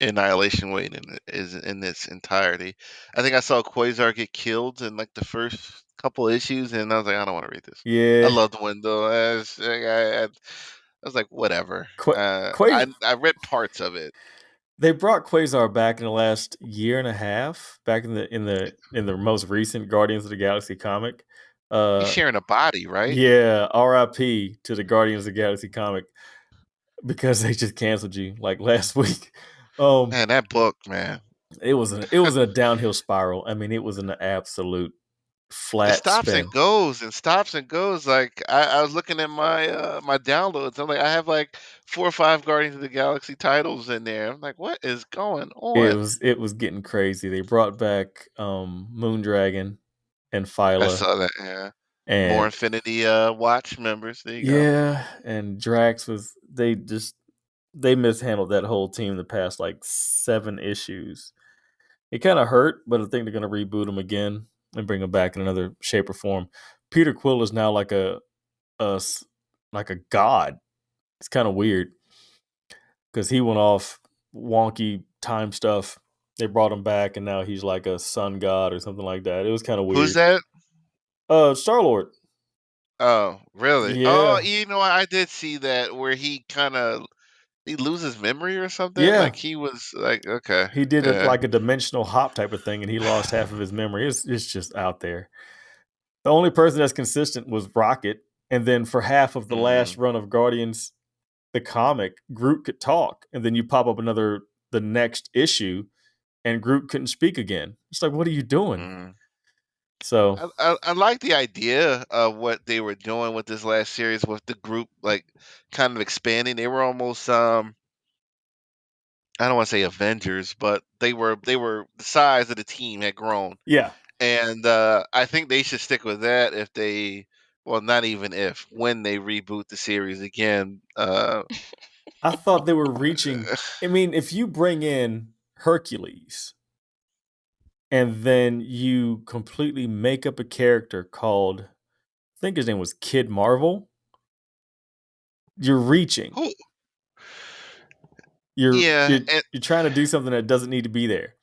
Annihilation Wave is in its entirety. I think I saw Quasar get killed in like the first couple issues, and I was like, I don't want to read this. I yeah, love the window. I was like, whatever. Qua, Qua, I read parts of it. they brought Quasar back in the last year and a half, back in the most recent Guardians of the Galaxy comic. He's Uh, sharing a body, right? yeah, R.I.P. to the Guardians of the Galaxy comic because they just canceled you like last week. Um, Man, that book, man. it was a downhill spiral. I mean, it was an absolute It flat stops and spin. goes and stops and goes. Like I was looking at my my downloads. I'm like, I have like 4 or 5 Guardians of the Galaxy titles in there. I'm like, what is going on? It was getting crazy. They brought back Moondragon and I Phyla saw that. Yeah, more and Infinity Watch members. There you go. yeah, and Drax was they mishandled that whole team the past like 7 issues. It kind of hurt, but I think they're gonna reboot him again and bring him back in another shape or form. Peter Quill is now like like a god. It's kind of weird because he went off wonky time stuff. They brought him back, and now he's like a sun god or something like that. It was kind of Who's weird. that? Star Lord. Oh, really? Oh, Yeah, you know, I did see that where he loses memory or something. yeah. Like he was like, okay, He did it yeah. like a dimensional hop type of thing, and he lost half of his memory. It's just out there. The only person that's consistent was Rocket, and then for half of the last Mm, run of Guardians, the comic, Groot could talk, and then you pop up the next issue, and Groot couldn't speak again. It's like, what are you doing? mm. So I like the idea of what they were doing with this last series with the group like kind of expanding. They were almost I don't want to say Avengers, but they were the size of the team had grown. yeah, And I think they should stick with that if they well not even if when they reboot the series again. I thought they were reaching. I mean, if you bring in Hercules and then you completely make up a character called, I think his name was Kid Marvel, you're reaching. who You're yeah, you're you're trying to do something that doesn't need to be there.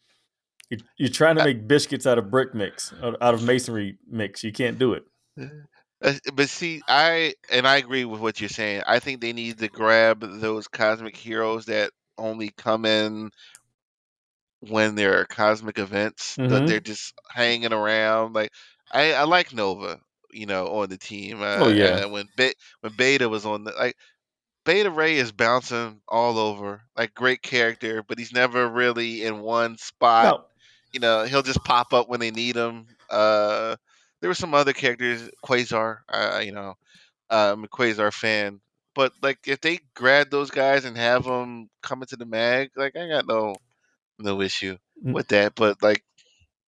You're trying to make biscuits out of brick mix, out of masonry mix. You can't do it. but see, I agree with what you're saying. I think they need to grab those cosmic heroes that only come in when there are cosmic events that they're Mm-hmm. just hanging around. Like I like Nova, you know, on the team. Oh yeah. When Beta was on the like Beta Ray is bouncing all over, like great character, but he's never really in one spot. No, You know, he'll just pop up when they need him. There were some other characters, Quasar. You know, I'm a Quasar fan. But like, if they grab those guys and have them come into the mag, like I got no issue with that. But like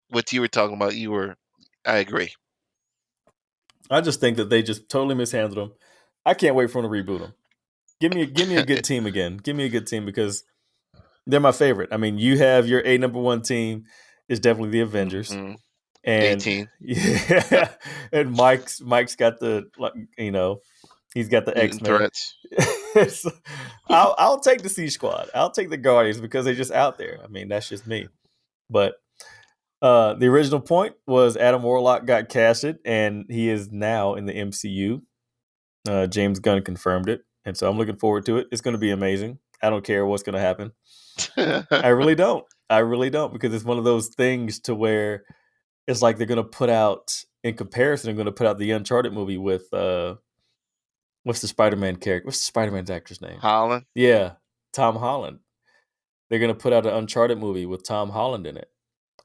what you were talking about, I agree. I just think that they just totally mishandled them. I can't wait for them to reboot them. Give me a good team again. Give me a good team because they're my favorite. I mean, you have your number one team is definitely the Avengers, Hmm. and 18 yeah, and Mike's got the like he's got the X mutant Men. threats. So, I'll take the Sea Squad. I'll take the Guardians because they're just out there. I mean, that's just me. But The original point was Adam Warlock got casted, and he is now in the MCU. James Gunn confirmed it, and so I'm looking forward to it. It's going to be amazing. I don't care what's going to happen. I really don't. I really don't, because it's one of those things to where it's like they're going to put out, in comparison, they're going to put out the Uncharted movie with what's the Spider-Man character? What's the Spider-Man's actor's name? Holland. Yeah, Tom Holland. They're going to put out an Uncharted movie with Tom Holland in it.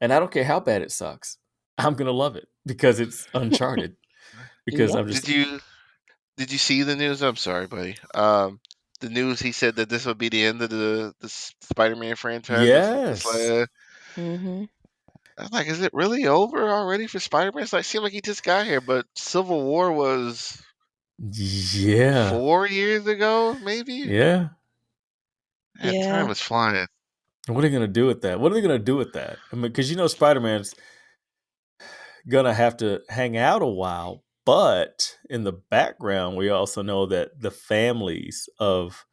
And I don't care how bad it sucks. I'm going to love it because it's Uncharted. Because Yep. I'm just Did you see the news? I'm sorry, buddy. The news, he said that this would be the end of the Spider-Man franchise. This yes. Mm-hmm. I'm like, is it really over already for Spider-Man? It's like, seemed like he just got here, but Civil War was Yeah. 4 years ago, maybe. Yeah. Man, time is flying. What are they going to do with that? What are they going to do with that? I mean, because Spider-Man's going to have to hang out a while, but in the background, we also know that the families of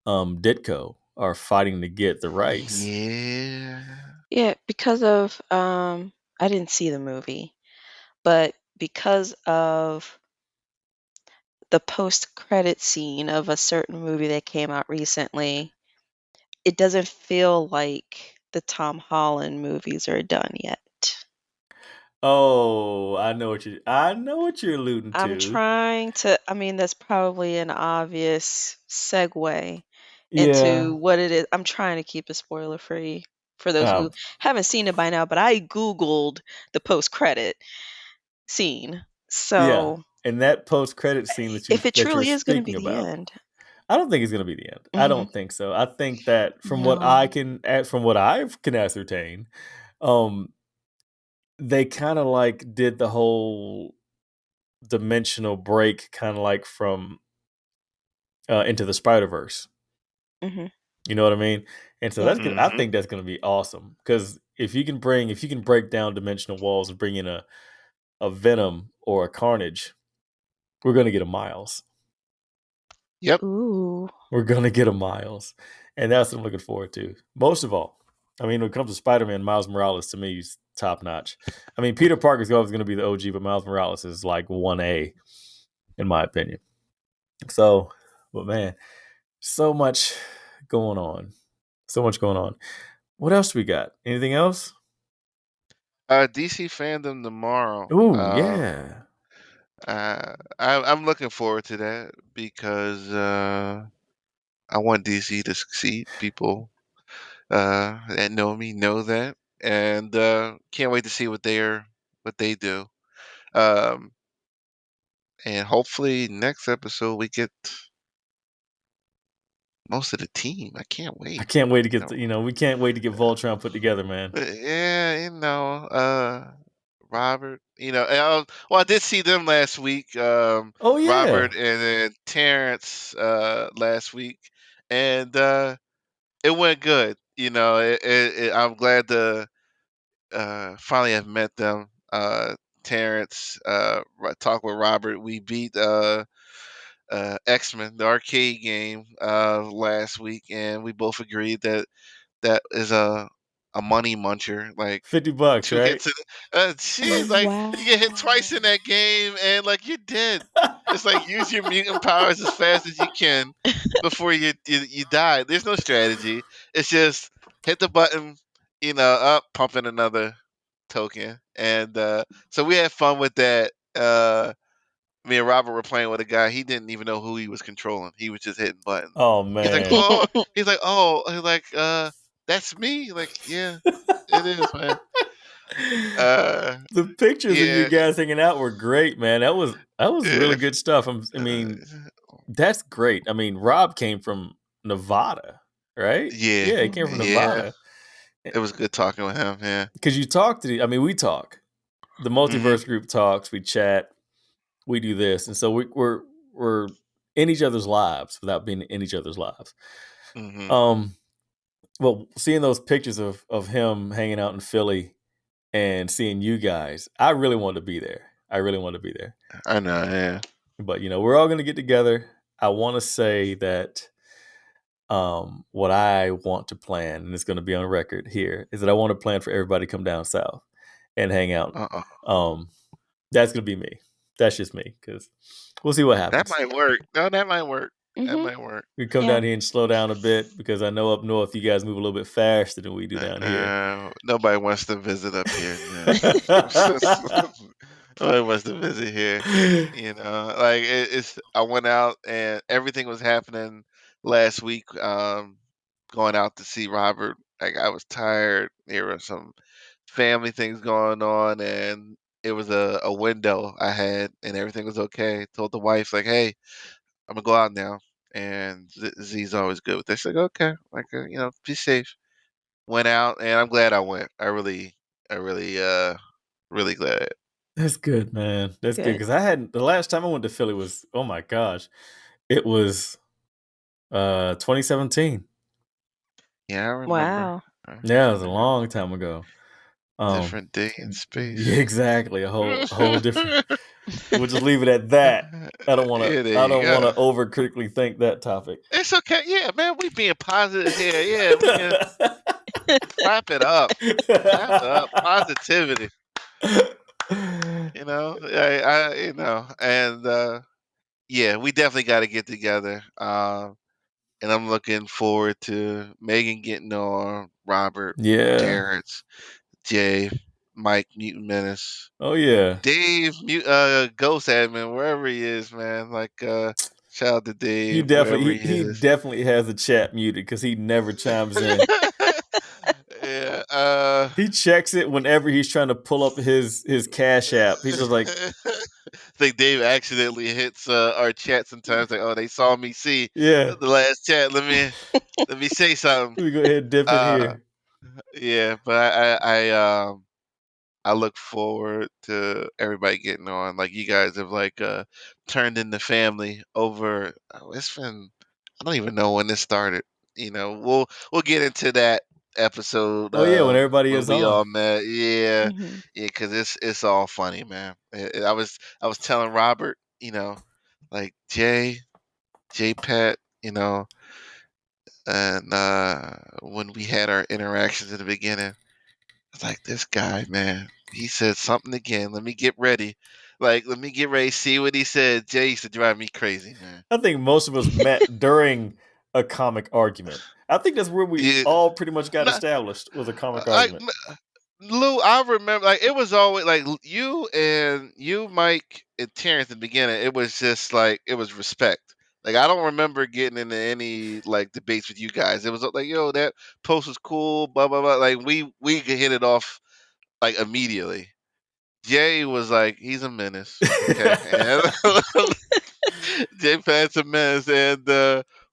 Ditko are fighting to get the rights. Yeah. Yeah, because of I didn't see the movie, but because of the post-credit scene of a certain movie that came out recently, it doesn't feel like the Tom Holland movies are done yet. Oh, I know what you're alluding I'm to. trying to, I mean, that's probably an obvious segue Yeah. into what it is. I'm trying to keep it spoiler free for those who haven't seen it by now, but I Googled the post-credit scene. Yeah. So And that post-credit scene that if it you're truly is going to be speaking the about, end, I don't think it's going to be the end. I Mhm. don't think so. I think that from what No. I can ascertain, they kind of like did the whole dimensional break, kind of like from Into the Spider-Verse. hmm You know what I mean? And so Yeah. that's good. I think that's going to be awesome, because if you can break down dimensional walls and bring in a Venom or a Carnage, we're going to get a Miles. Yep. Ooh. We're going to get a Miles. And that's what I'm looking forward to. Most of all, I mean, when it comes to Spider-Man, Miles Morales to me is top notch. I mean, Peter Parker's always going to be the OG, but Miles Morales is like 1A, in my opinion. So, but man, so much going on. So much going on. What else we got? Anything else? DC fandom tomorrow. Ooh, yeah. I'm looking forward to that because I want DC to succeed. People that know me know that, and can't wait to see what they do. Um, and hopefully next episode we get most of the team. I can't wait. I can't wait to You get know, we can't wait to get Voltron put together, man. yeah, Robert. Well, I did see them last week. Oh yeah. Robert and then Terrence last week, and it went good. I'm glad to finally have met them. Terrence, talk with Robert. We beat X-Men, the arcade game, last week, and we both agreed that that is a money muncher. Like $50, 2 right? hits in geez, like you get hit twice in that game and like you're dead. It's like use your mutant powers as fast as you can before you die. There's no strategy. It's just hit the button, up, pump in another token. And so we had fun with that. Me and Robert were playing with a guy. He didn't even know who he was controlling. He was just hitting buttons. Oh He's like, man. oh, he's like, that's me. Like, yeah, it is, man. The pictures of you Yeah, guys hanging out were great, man. That was really good stuff. I mean, that's great. I mean, Rob came from Nevada, right? yeah, Yeah, he came from yeah. Nevada. It was good talking with him. Yeah, Because you talk to I mean, we talk. The Multiverse group talks, we chat, we do this. And so we're in each other's lives without being in each other's lives. Well, seeing those pictures of him hanging out in Philly and seeing you guys, I really wanted to be there. I know. Yeah, But we're all going to get together. I want to say that what I want to plan, and it's going to be on record here, is that I want to plan for everybody to come down south. and hang out. Uh-oh. That's gonna be me. That's just me because we'll see what That happens. might work. No, that might work. That Mhm. might work. We come Yeah. down here and slow down a bit because I know up north you guys move a little bit faster than we do down here. Nobody wants to visit up here. No. Nobody wants to visit here. You know, like it's. I went out and everything was happening last week. Going out to see Robert. Like I was tired. There were some family things going on, and it was a window I had, and everything was okay. Told the wife like, "Hey, I'm gonna go out now." And Z's always good with this. Like, okay, like be safe. Went out, and I'm glad I went. I really glad. That's good, man. That's good Good. because I hadn't. The last time I went to Philly was, oh my gosh, it was 2017. Yeah, I remember. Wow. I Yeah, it was a remember. long time ago. Different day and Yeah, space. exactly. A whole different. We'll just leave it at that. I don't want to. Yeah, there I you don't want go. to overcritically think that topic. It's okay. Yeah, man, we being positive here. Yeah, we can clap it up. Clap it up. Positivity. And yeah, we definitely got to get together. And I'm looking forward to Megan getting on, Robert, Yeah. Terrence, Jay, Mike, Mutant Menace, Oh yeah. Dave, Ghost Admin, wherever he is, man. Like, shout out to You Dave, wherever definitely he he is. definitely has the chat muted because he never chimes in. Yeah. He checks it whenever he's trying to pull up his Cash App. He's just like, I think Dave accidentally hits our chat sometimes. Like, oh, they saw me see yeah, the last chat. Let me say something. let me go ahead and dip in Uh, here. yeah, but I look forward to everybody getting on. Like you guys have turned into family over. It's been I don't even know when this started. We'll get into that episode Oh yeah, when everybody when is we on. all met. Yeah, Mhm. yeah, because it's all funny, man. I was telling Robert, like J Pat, and when we had our interactions in the beginning. It's like this guy, man. He said something again. Let me get ready. Like, let me get ready. See what he said. Jay used to drive me crazy, man. I think most of us met during a comic argument. I think that's where we Yeah, all pretty much got not, established was a comic like argument. Lou. I remember, like it was always like you, Mike, and Terrence in the beginning. It was just like it was respect. Like I don't remember getting into any like debates with you guys. It was like, yo, that post was cool. Blah blah blah. Like we could hit it off like immediately. Jay was like, he's a menace. Okay. And Jay Pat's a menace.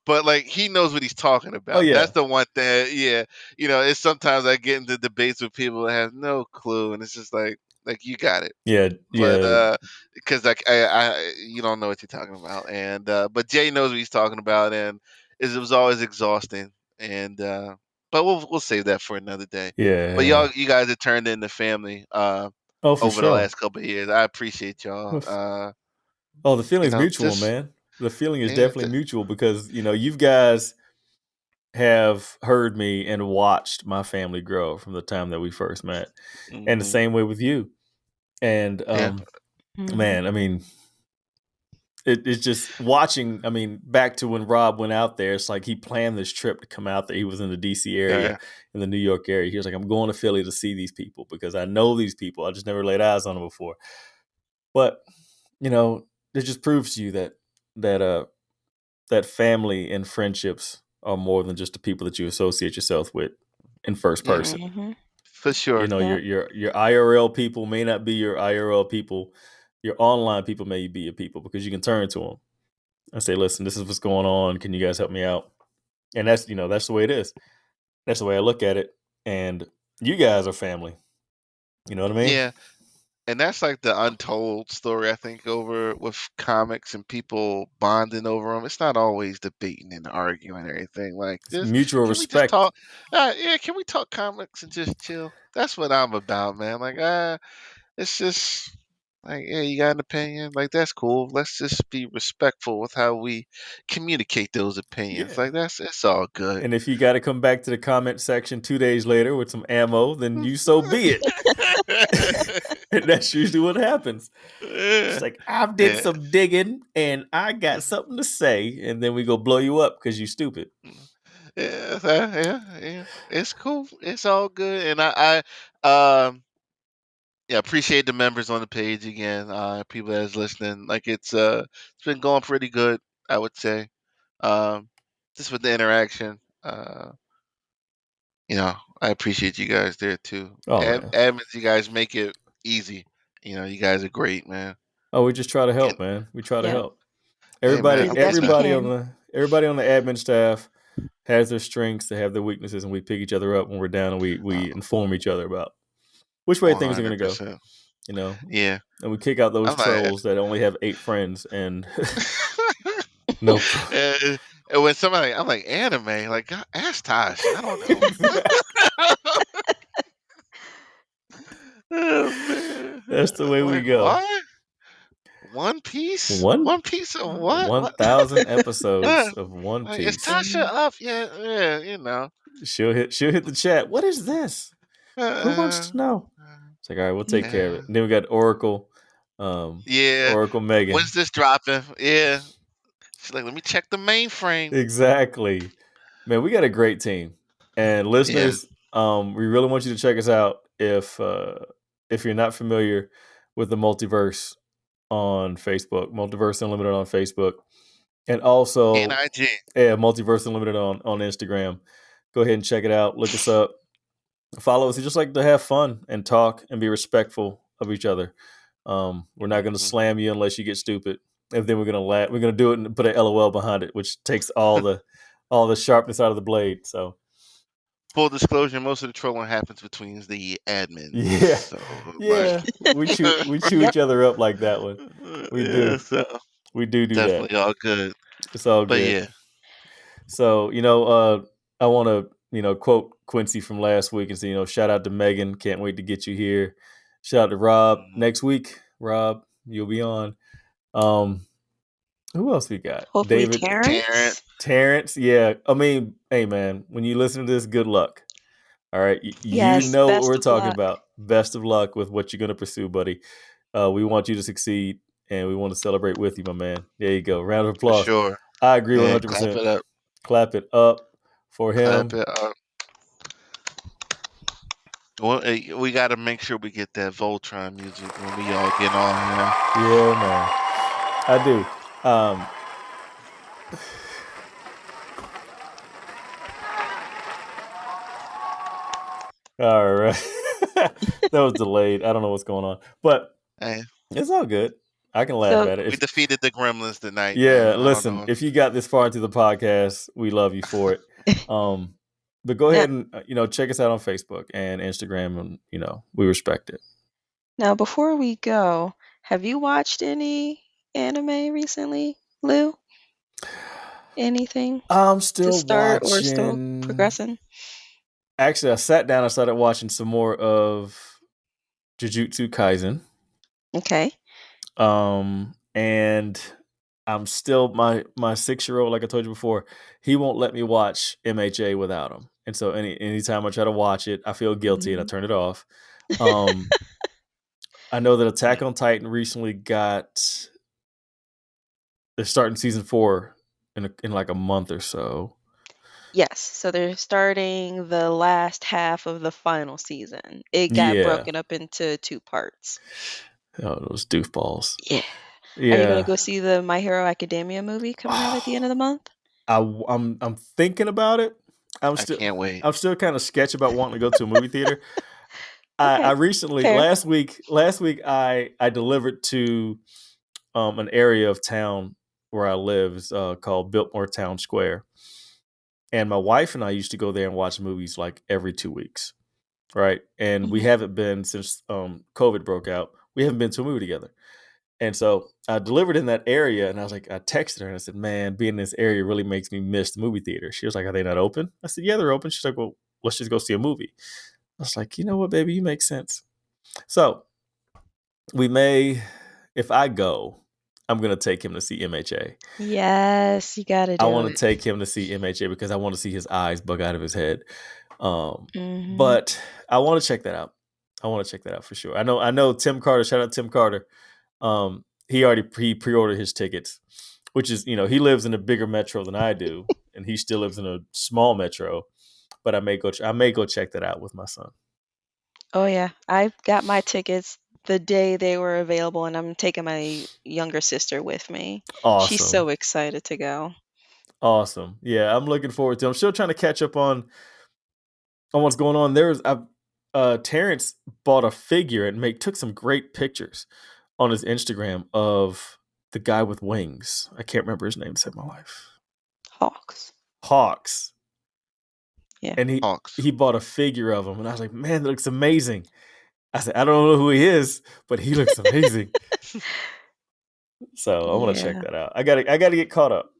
But like, he knows what he's talking Oh about. yeah, That's the one thing. Yeah. It's sometimes I get into debates with people that have no clue. And it's just like you got it. yeah, But, yeah, because like, you don't know what you're talking about. But Jay knows what he's talking about. And it was always exhausting. And, but we'll save that for another day. But yeah. you guys have turned into family. Oh, for Over the sure. last couple of years. I appreciate y'all. Oh, the feeling's mutual, Just man. The feeling is yeah, definitely mutual because you guys have heard me and watched my family grow from the time that we first met, and the hmm same way with you. And yeah, Mhm. man, I mean, it's just watching. I mean, back to when Rob went out there, it's like he planned this trip to come out there. He was in the DC area, yeah, in the New York area. He was like, I'm going to Philly to see these people because I know these people. I just never laid eyes on them before. But it just proves to you that that family and friendships are more than just the people that you associate yourself with in first yeah, person. Mhm. for sure. Your Yep. your IRL people may not be your IRL people. Your online people may be your people because you can turn to them and say, "Listen, this is what's going on. Can you guys help me out?" And that's the way it is. That's the way I look at it. And you guys are family. You know what I mean? Yeah, and that's like the untold story. I think over with comics and people bonding over them. It's not always debating and arguing or anything. Like It's just mutual can we just respect. talk? Yeah, can we talk comics and just chill? That's what I'm about, man. Like it's just. Like, yeah, you got an opinion. Like, that's cool. Let's just be respectful with how we communicate those opinions. Yeah. Like, it's all good. And if you got to come back to the comment section 2 days later with some ammo, then you so be it. And that's usually what happens. It's like, I did Yeah. some digging and I got something to say, and then we go blow you up because you stupid. Yeah. It's cool. It's all good. And I appreciate the members on the page again. People that's listening. Like, it's been going pretty good, I would say. Um, just with the interaction. I appreciate you guys there too. Oh man. Admins, you guys make it easy. You guys are great, man. Oh, we just try to help, And man. We try to Yeah. help. hey, man, Do Everybody, the I'm best we glad. can. everybody on the admin staff has their strengths, they have their weaknesses, and we pick each other up when we're down, and we inform each other about which way things are going to go. 100%. You know, Yeah. and we kick out those I'm like, trolls that only have 8 friends and no. and when somebody, I'm like, anime, like, ask Tash. I don't know. Oh, man. That's the way we Like, go. what? One Piece? One One Piece of what? 1,000 episodes of One Like, is Piece. Tasha up? Yeah. She'll hit the chat. What is this? Who wants Uh, to know? It's like, all right, we'll take care of yeah. it. And then we got Oracle, Yeah. Oracle Megan. When's this dropping? Yeah. She's like, let me check the mainframe. Exactly. Man, we got a great team. And Yeah. listeners, we really want you to check us out if you're not familiar with the Multiverse on Facebook, Multiverse Unlimited on Facebook, and also NIG. Multiverse Unlimited on Instagram. Go ahead and check it out. Look us up. Follow us. We just like to have fun and talk and be respectful of each other. We're not going to Mhm. slam you unless you get stupid, and then we're going to laugh. We're going to do it and put an LOL behind it, which takes all the sharpness out of the blade. So Full disclosure, most of the trolling happens between the admins. yeah, So, like, yeah, we chew Yep. each other up like that one. We yeah, do. so We do that. definitely all good. It's all But good. yeah. So, I want to, quote Quincy from last week and say, shout out to Megan. Can't wait to get you here. Shout out to Rob Mhm. next week. Rob, you'll be on. Who else we got? Hopefully, David, Terrence. Terrence. Yeah. I mean, hey, man, when you listen to this, good luck. All right. You yes, know what best we're of talking luck. about. Best of luck with what you're going to pursue, buddy. We want you to succeed and we want to celebrate with you, my man. There you go. Round of For applause. sure. I agree Yeah, clap 100%. it up. Clap it up for Clap him. it up. Well, we got to make sure we get that Voltron music when we all get on here. Yeah, man. I do. All right. That was delayed. I don't know what's going on, but Hey, it's all good. I can laugh So at it. we defeated the Gremlins tonight, Yeah, man. I don't listen, know. if you got this far into the podcast, we love you for it. But go now, ahead and check us out on Facebook and Instagram, and we respect it. now, before we go, have you watched any anime recently, Lou? Anything I'm to still start or still watching. progressing? Actually, I sat down. I started watching some more of Jujutsu Kaisen. Okay. And I'm still my 6-year-old, like I told you before, he won't let me watch MHA without him. And so anytime I try to watch it, I feel guilty and I Mhm. turn it off. I know that Attack on Titan recently they're starting season 4 in like a month or so. Yes, so they're starting the last half of the final season. It got Yeah. broken up into 2 parts. Oh, those doofballs. Yeah. Are you gonna Yeah. go see the My Hero Academia movie coming out at the end of the month? I'm thinking about it. I can't wait. I'm still kind of sketch about wanting to go to a movie theater. I Okay, recently fair. last week I delivered to an area of town where I live. It's called Biltmore Town Square, and my wife and I used to go there and watch movies like every 2 weeks, right? And we Mhm. haven't been since COVID broke out. We haven't been to a movie together, and so I delivered in that area, and I texted her and I said, "Man, being in this area really makes me miss the movie theater." She was like, "Are they not open?" I said, "Yeah, they're open." She's like, "Well, let's just go see a movie." I was like, "You know what, baby, you make sense." So we may, if I go, I'm gonna take him to see MHA. Yes, you gotta I do want to it. take him to see MHA because I want to see his eyes bug out of his head. Mhm. But I want to check that out. I want to check that out for sure. I know Tim Carter. Shout out Tim Carter. He pre-ordered his tickets, which is, he lives in a bigger metro than I do, and he still lives in a small metro. But I may go check that out with my son. Oh yeah, I got my tickets the day they were available, and I'm taking my younger sister with me. She's Awesome. so excited to go. Awesome. Yeah, I'm looking forward to it. I'm still trying to catch up on what's going on. Terrence bought a figure and took some great pictures on his Instagram of the guy with wings. I can't remember his name to save my life. Hawks. Yeah. And Hawks. he bought a figure of him, and I was like, man, that looks amazing. I said, I don't know who he is, but he looks amazing. So I want to check Yeah. that out. I gotta get caught up.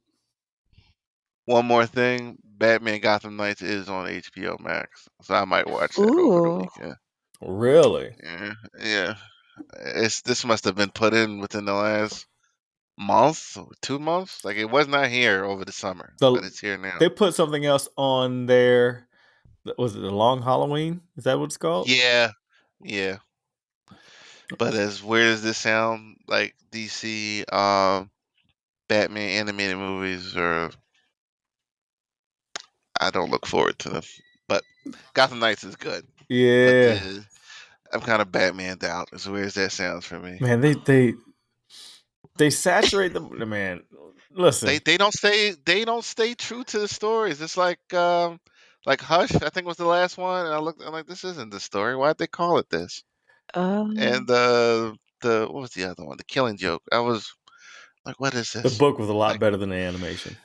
One more thing, Batman Gotham Knights is on HBO Max, so I might watch that over the Ooh. weekend. Really? Yeah. This must have been put in within the last month, 2 months. Like, it was not here over the summer, but it's here now. They put something else on there. Was it the Long Halloween? Is that what it's called? Yeah. But as weird as this sound, like DC, Batman animated movies, I don't look forward to them. But Gotham Knights is good. Yeah. But I'm kind of Batmaned out, as weird as that sounds for me. Man, they saturate the man. Listen, They don't stay true to the stories. It's like Hush, I think was the last one, and I'm like, this isn't the story. Why'd they call it this? And the what was the other one? The Killing Joke. I was like, what is the this? book was a lot Like, better than the animation.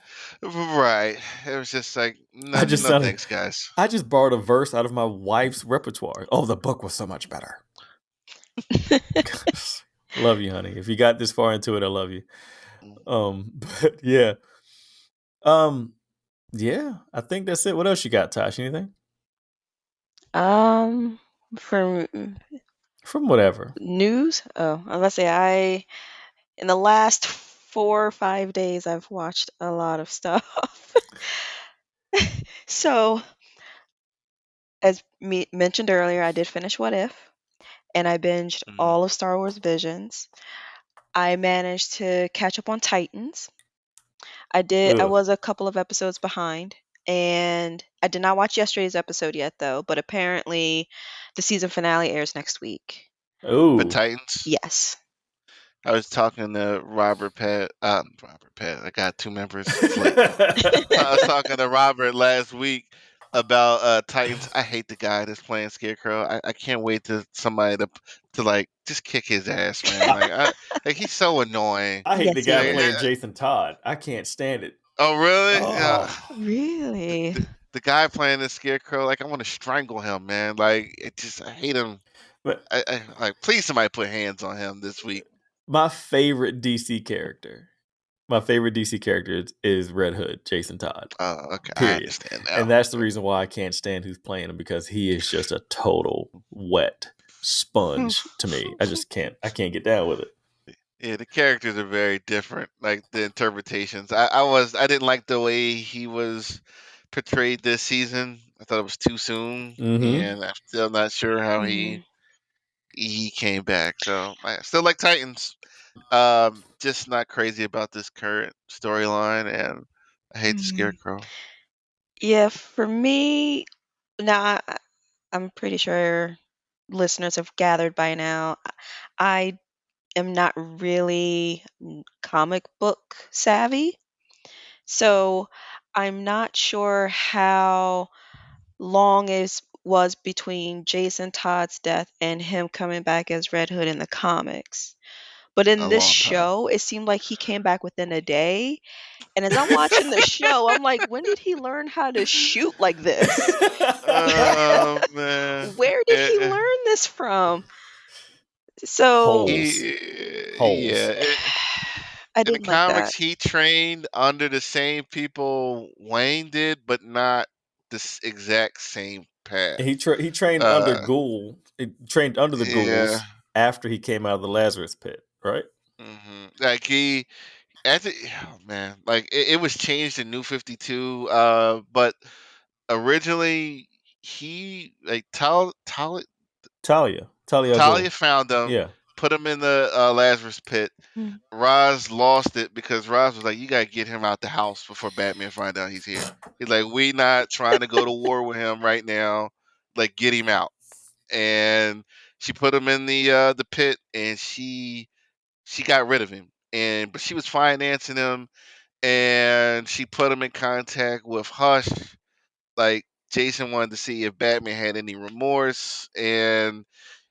right. It was just like, I no, just no sounded. thanks, guys. I just borrowed a verse out of my wife's repertoire. Oh, the book was so much better. Love you, honey. If you got this far into it, I love you. But yeah. Yeah, I think that's it. What else you got, Tash? Anything? From From whatever. news? Oh, let's say in the last 4 or 5 days, I've watched a lot of stuff. So, as mentioned earlier, I did finish What If, and I binged all of Star Wars Visions. I managed to catch up on Titans. I was a couple of episodes behind, and I did not watch yesterday's episode yet, though, but apparently the season finale airs next week. For Ooh. Titans, Yes. I was talking to Robert Pat. I got two members. It's late. I was talking to Robert last week about Titans. I hate the guy that's playing Scarecrow. I can't wait to somebody to like just kick his ass, man. Like he's so annoying. I hate the Yes, he guy is. playing Jason Todd. I can't stand it. Oh really? Yeah. Oh. Really? The guy playing the Scarecrow, like I want to strangle him, man. Like I hate him. But I like please somebody put hands on him this week. my favorite DC character is Red Hood, Jason Todd. Oh, okay, I Period. understand now. And that's the reason why I can't stand who's playing him, because he is just a total wet sponge to me. I can't get down with it. Yeah, the characters are very different. Like the interpretations. I didn't like the way he was portrayed this season. I thought it was too soon, and I'm still not sure how he came back. So I still like Titans. Just not crazy about this current storyline, and I hate the Scarecrow. Yeah, for me, now I'm pretty sure listeners have gathered by now. I am not really comic book savvy, so I'm not sure how long it was between Jason Todd's death and him coming back as Red Hood in the comics. But in A this long time. show, it seemed like he came back within a day. And as I'm watching the show, I'm like, when did he learn how to shoot like this? Oh man. Where did he learn this from? So Holes. Yeah. I In the didn't like that. comics, he trained under the same people Wayne did, but not the exact same path. He trained under Ghoul. He trained under the Yeah. ghouls. after he came out of the Lazarus pit, right? Like oh man, like it was changed in New 52. But originally he like Talia al Talia Ghul. found him, Yeah. put him in the Lazarus pit. Mm. Roz lost it because Roz was like, "You gotta get him out the house before Batman find out he's here." He's like, "We not trying to go to war with him right now. Like, get him out." And she put him in the pit, and she got rid of him. But she was financing him, and she put him in contact with Hush. Like, Jason wanted to see if Batman had any remorse, and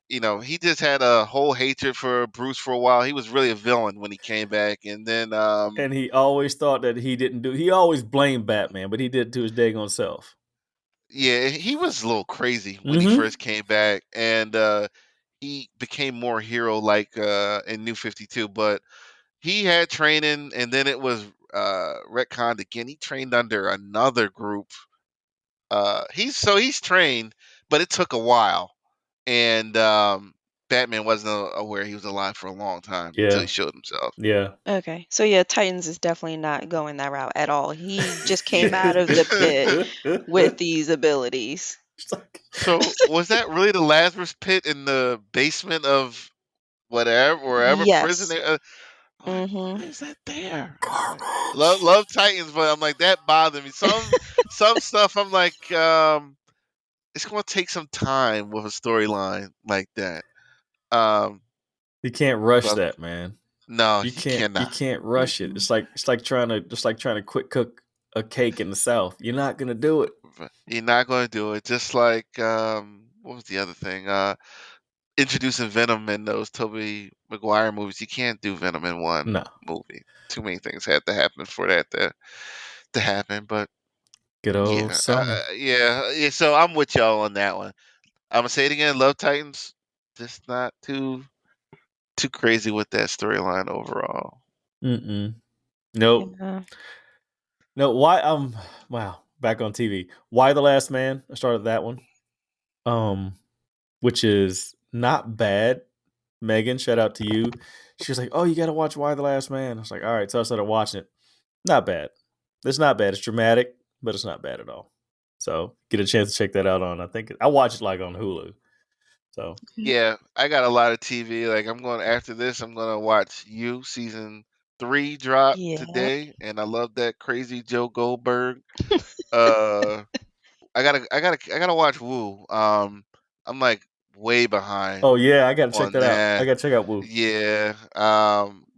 he just had a whole hatred for Bruce for a while. He was really a villain when he came back, and then And he always thought that he always blamed Batman, but he did it to his daggone self. yeah, he was a little crazy when he first came back, and he became more hero like in New 52. But he had training, and then it was retconned again. He trained under another group. He's trained, but it took a while, and Batman wasn't aware he was alive for a long time until he showed himself. Yeah. Okay. So yeah, Titans is definitely not going that route at all. He just came out of the pit with these abilities. So was that really the Lazarus pit in the basement of wherever prison? Yes. I'm like, why is that there? Like, love Titans, but I'm like, that bothered me. Some stuff I'm like, it's gonna take some time with a storyline like that. You can't rush But that, man. no, You you can't cannot. rush it. It's like trying to quick cook a cake in the South. You're not gonna do it. You're not gonna do it. Just like what was the other thing? Introducing Venom in those Tobey Maguire movies. You can't do Venom in one No. movie. Too many things had to happen for that to happen. But Good old Sony. yeah. So I'm with y'all on that one. I'm gonna say it again. Love Titans, just not too crazy with that storyline overall. Nope. Yeah. No. Why? Wow. Back on TV. Why the Last Man? I started that one. Which is not bad. Megan, shout out to you. She was like, "Oh, you got to watch Why the Last Man." I was like, "All right." So I started watching it. Not bad. It's not bad. It's dramatic, but it's not bad at all. So get a chance to check that out on. I think I watched it like on Hulu. So Yeah, I got a lot of TV. Like I'm going after this. I'm gonna watch You season 3 drop Yeah. today, and I love that crazy Joe Goldberg. Uh, I gotta watch Woo. I'm like way behind oh yeah, I gotta check on that out. I that. gotta check out Woo. Yeah.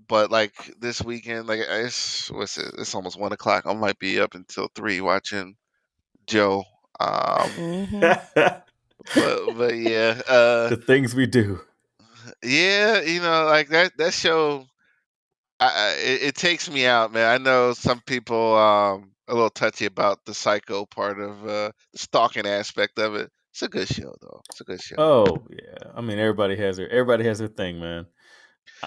But like this weekend, like what's it? It's almost 1 o'clock. I might be up until 3 watching Joe. But yeah. The things we do. Yeah, like that show. It takes me out, man. I know some people a little touchy about the psycho part of the stalking aspect of it. It's a good show, though. It's a good show. Oh yeah, I mean everybody has their thing, man.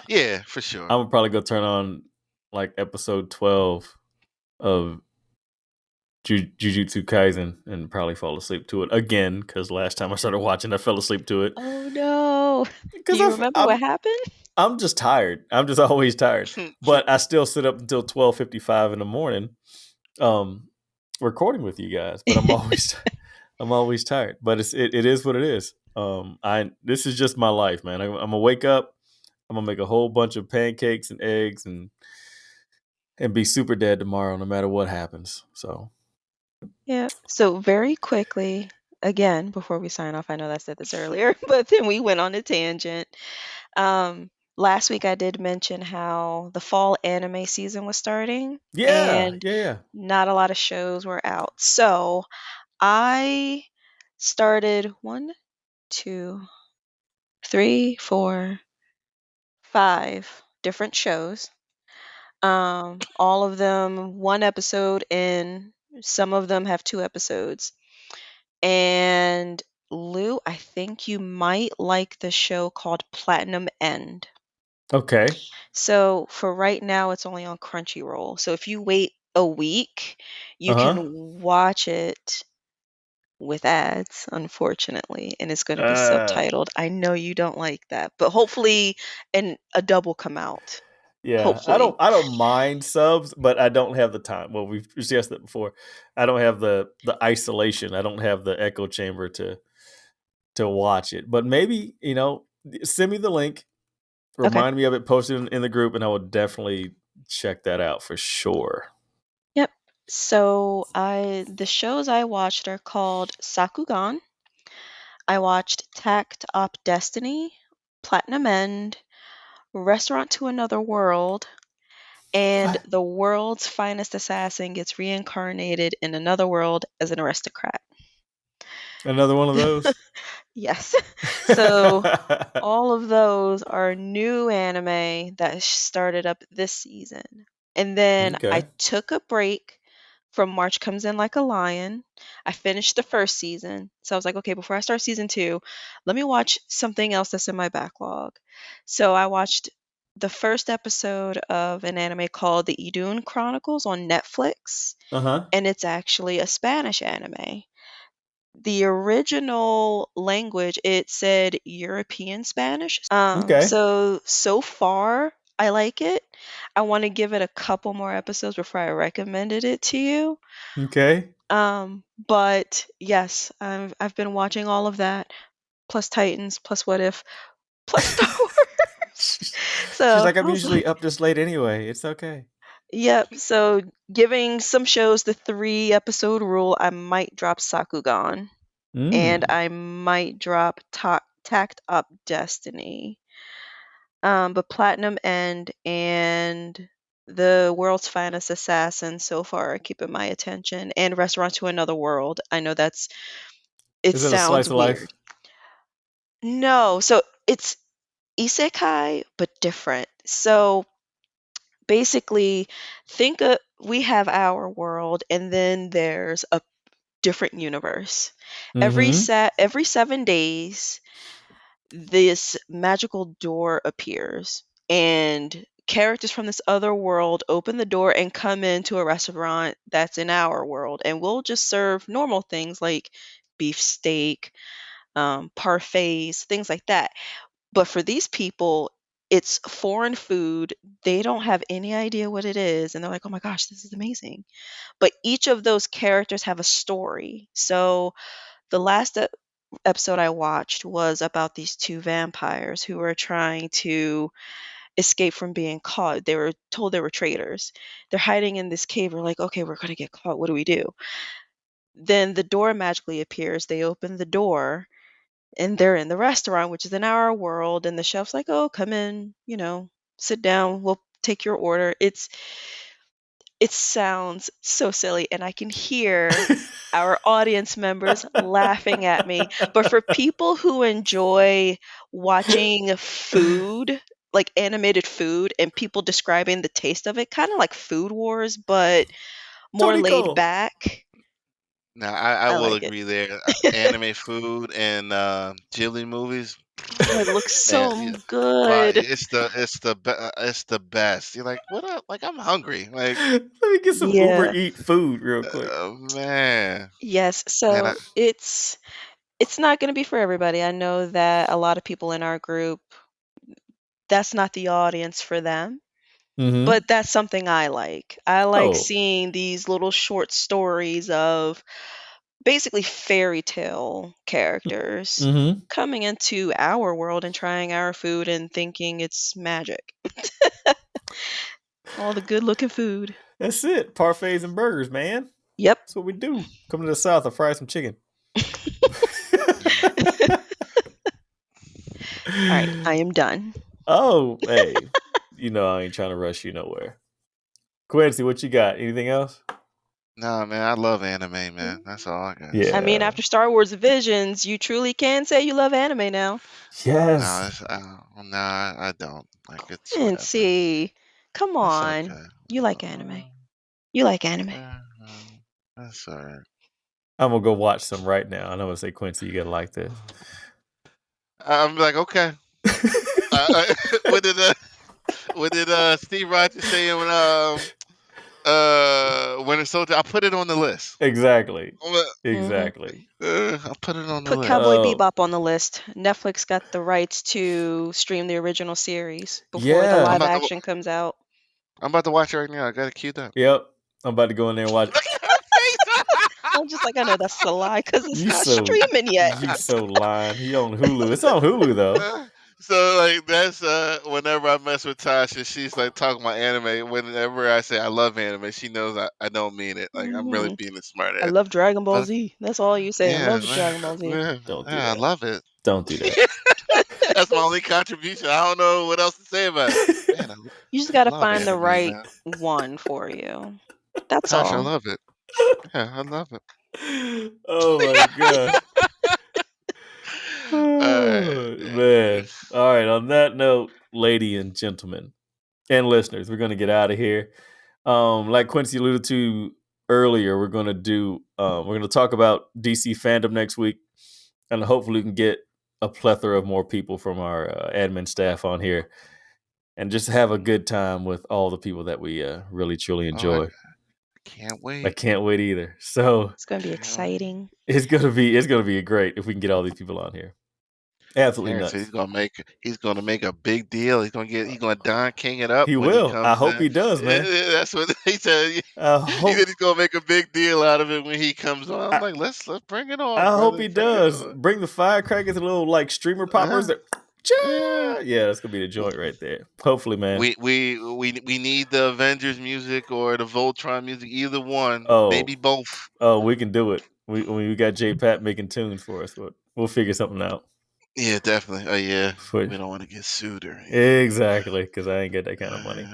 Yeah, for sure. I'm gonna probably go turn on like episode 12 of Jujutsu Kaisen and probably fall asleep to it again because last time I started watching, I fell asleep to it. Oh no! Do Because you remember what happened? I'm just tired. I'm just always tired. But I still sit up until 12:55 in the morning, recording with you guys. But I'm always tired. But it is what it is. This is just my life, man. I'm gonna wake up. I'm gonna make a whole bunch of pancakes and eggs and be super dead tomorrow, no matter what happens. So Yeah. So very quickly, again, before we sign off, I know I said this earlier, but then we went on a tangent. Last week I did mention how the fall anime season was starting, and yeah. not a lot of shows were out. So I started 1, 2, 3, 4, 5 different shows. All of them one episode in. Some of them have 2 episodes. And Lou, I think you might like the show called Platinum End. Okay. So for right now, it's only on Crunchyroll. So if you wait a week, you can watch it with ads, unfortunately, and it's going to be Uh, subtitled. I know you don't like that, but hopefully a dub will come out. yeah, Hopefully. I don't mind subs, but I don't have the time. Well, we've discussed that before. I don't have the isolation. I don't have the echo chamber to watch it. But maybe, send me the link, Okay. remind me of it, post it in the group, and I will definitely check that out for sure. Yep. So the shows I watched are called Sakugan. I watched Tact Op Destiny, Platinum End, Restaurant to Another World, and the world's finest assassin gets reincarnated in another world as an aristocrat. Another one of those. Yes. So all of those are new anime that started up this season. And then I Okay. took a break from March Comes In Like a Lion. I finished the first season. So I was like, okay, before I start season 2, let me watch something else that's in my backlog. So I watched the first episode of an anime called The Idun Chronicles on Netflix, Uh-huh. and it's actually a Spanish anime. The original language, it said European Spanish. Okay. So far, I like it. I want to give it a couple more episodes before I recommended it to you. Okay. But yes, I've been watching all of that, plus Titans, plus What If, plus Star Wars. She's So like, I'm I was usually like, up this late anyway. It's okay. yep. So giving some shows the 3 episode rule, I might drop Sakugan. And Mm. I might drop Tact Up Destiny. But Platinum End and the World's Finest Assassin so far are keeping my attention. And Restaurant to Another World. I know it Is it a sounds slice of life? weird. No, so it's isekai, but different. So basically, we have our world, and then there's a different universe. Mm-hmm. Every 7 days, this magical door appears, and characters from this other world open the door and come into a restaurant that's in our world, and we'll just serve normal things like beefsteak, parfaits, things like that. But for these people, it's foreign food. They don't have any idea what it is, and they're like, "Oh my gosh, this is amazing!" But each of those characters have a story. So the last episode I watched was about these 2 vampires who were trying to escape from being caught. They were told they were traitors. They're hiding in this cave. We're like, okay, we're going to get caught. What do we do? Then the door magically appears. They open the door and they're in the restaurant, which is in our world. And the chef's like, oh, come in, sit down. We'll take your order. It sounds so silly, and I can hear our audience members laughing at me. But for people who enjoy watching food, like animated food, and people describing the taste of it, kind of like Food Wars, but more laid Torico. back, Now, I I will like it. agree there. Anime food and Ghibli movies, Oh, it looks man, so but good. it's the best. You're like, what? Like, I'm hungry. Like, Let me get some Uber Yeah. Eat food real quick. man, Yes. man, So it's not going to be for everybody. I know that a lot of people in our group, that's not the audience for them. Mm-hmm. But that's something I like. I like Oh. seeing these little short stories of basically fairy tale characters Mm-hmm. coming into our world and trying our food and thinking it's magic. All the good looking food. That's it. Parfaits and burgers, man. Yep. That's what we do. Come to the South, I'll fry some chicken. All right, I am done. Oh, hey. I ain't trying to rush you nowhere. Quincy, what you got? Anything else? nah, man, I love anime, man. That's all I gotta Yeah. I say. mean, after Star Wars Visions, you truly can say you love anime now. No, Yes. nah, I don't. Like, it's And whatever. see, come It's on. okay. You like anime. You like anime. Uh, that's all right. I'm gonna go watch some right now. And I'm gonna say, Quincy, you gotta like this. I'm like, okay. What did Steve Rogers say when Winter Soldier. I'll put it on the list. Exactly. I'll Exactly. put it on the Put list. Cowboy Oh. Bebop on the list. Netflix got the rights to stream the original series before Yeah. the I'm live about to- action comes out. I'm about to watch it right now. I got it queued up. Yep. I'm about to go in there and watch. Look at her face. I'm just like, I know that's a lie because it's You not so- streaming yet. You so lying. He on Hulu. It's on Hulu though. So like that's whenever I mess with Tasha, she's like talking about anime. Whenever I say I love anime, she knows I don't mean it. Like I'm really being a smart I ass. love Dragon Ball Z. That's all you say. I love Dragon Ball Z. Don't do I that. love it. Don't do that. That's my only contribution. I don't know what else to say about it. Man, You just got to love find the anime, right man. one for you. That's Tasha, I all. love it. Yeah, I love it. Oh my god. Man. All right. On that note, ladies and gentlemen, and listeners, we're gonna get out of here. Like Quincy alluded to earlier, we're gonna talk about DC fandom next week, and hopefully we can get a plethora of more people from our admin staff on here, and just have a good time with all the people that we really truly enjoy. I can't wait. I can't wait either. So It's going to be exciting. it's gonna be great if we can get all these people on here. Absolutely nuts. So he's gonna make a big deal. He's gonna Don King it up. He when will. He comes I hope in. he does, man. That's what he said. He hope- said he's gonna make a big deal out of it when he comes on. I'm like, let's bring it on. I brother. hope he does. Bring the firecrackers and little like streamer poppers. Yeah, that's gonna be the joint right there. Hopefully, man. We need the Avengers music or the Voltron music, either one. Oh. Maybe both. Oh, we can do it. We got J Pat making tunes for us. We'll figure something out. Yeah, definitely. Oh yeah. We don't want to get sued or anything. Exactly, because I ain't got that kind of money.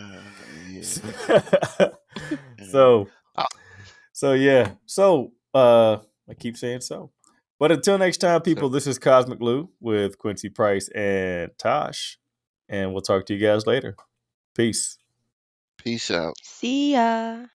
Yeah. So yeah. So I keep saying so. But until next time, people, this is Cosmic Lou with Quincy Price and Tash. And we'll talk to you guys later. Peace. Peace out. See ya.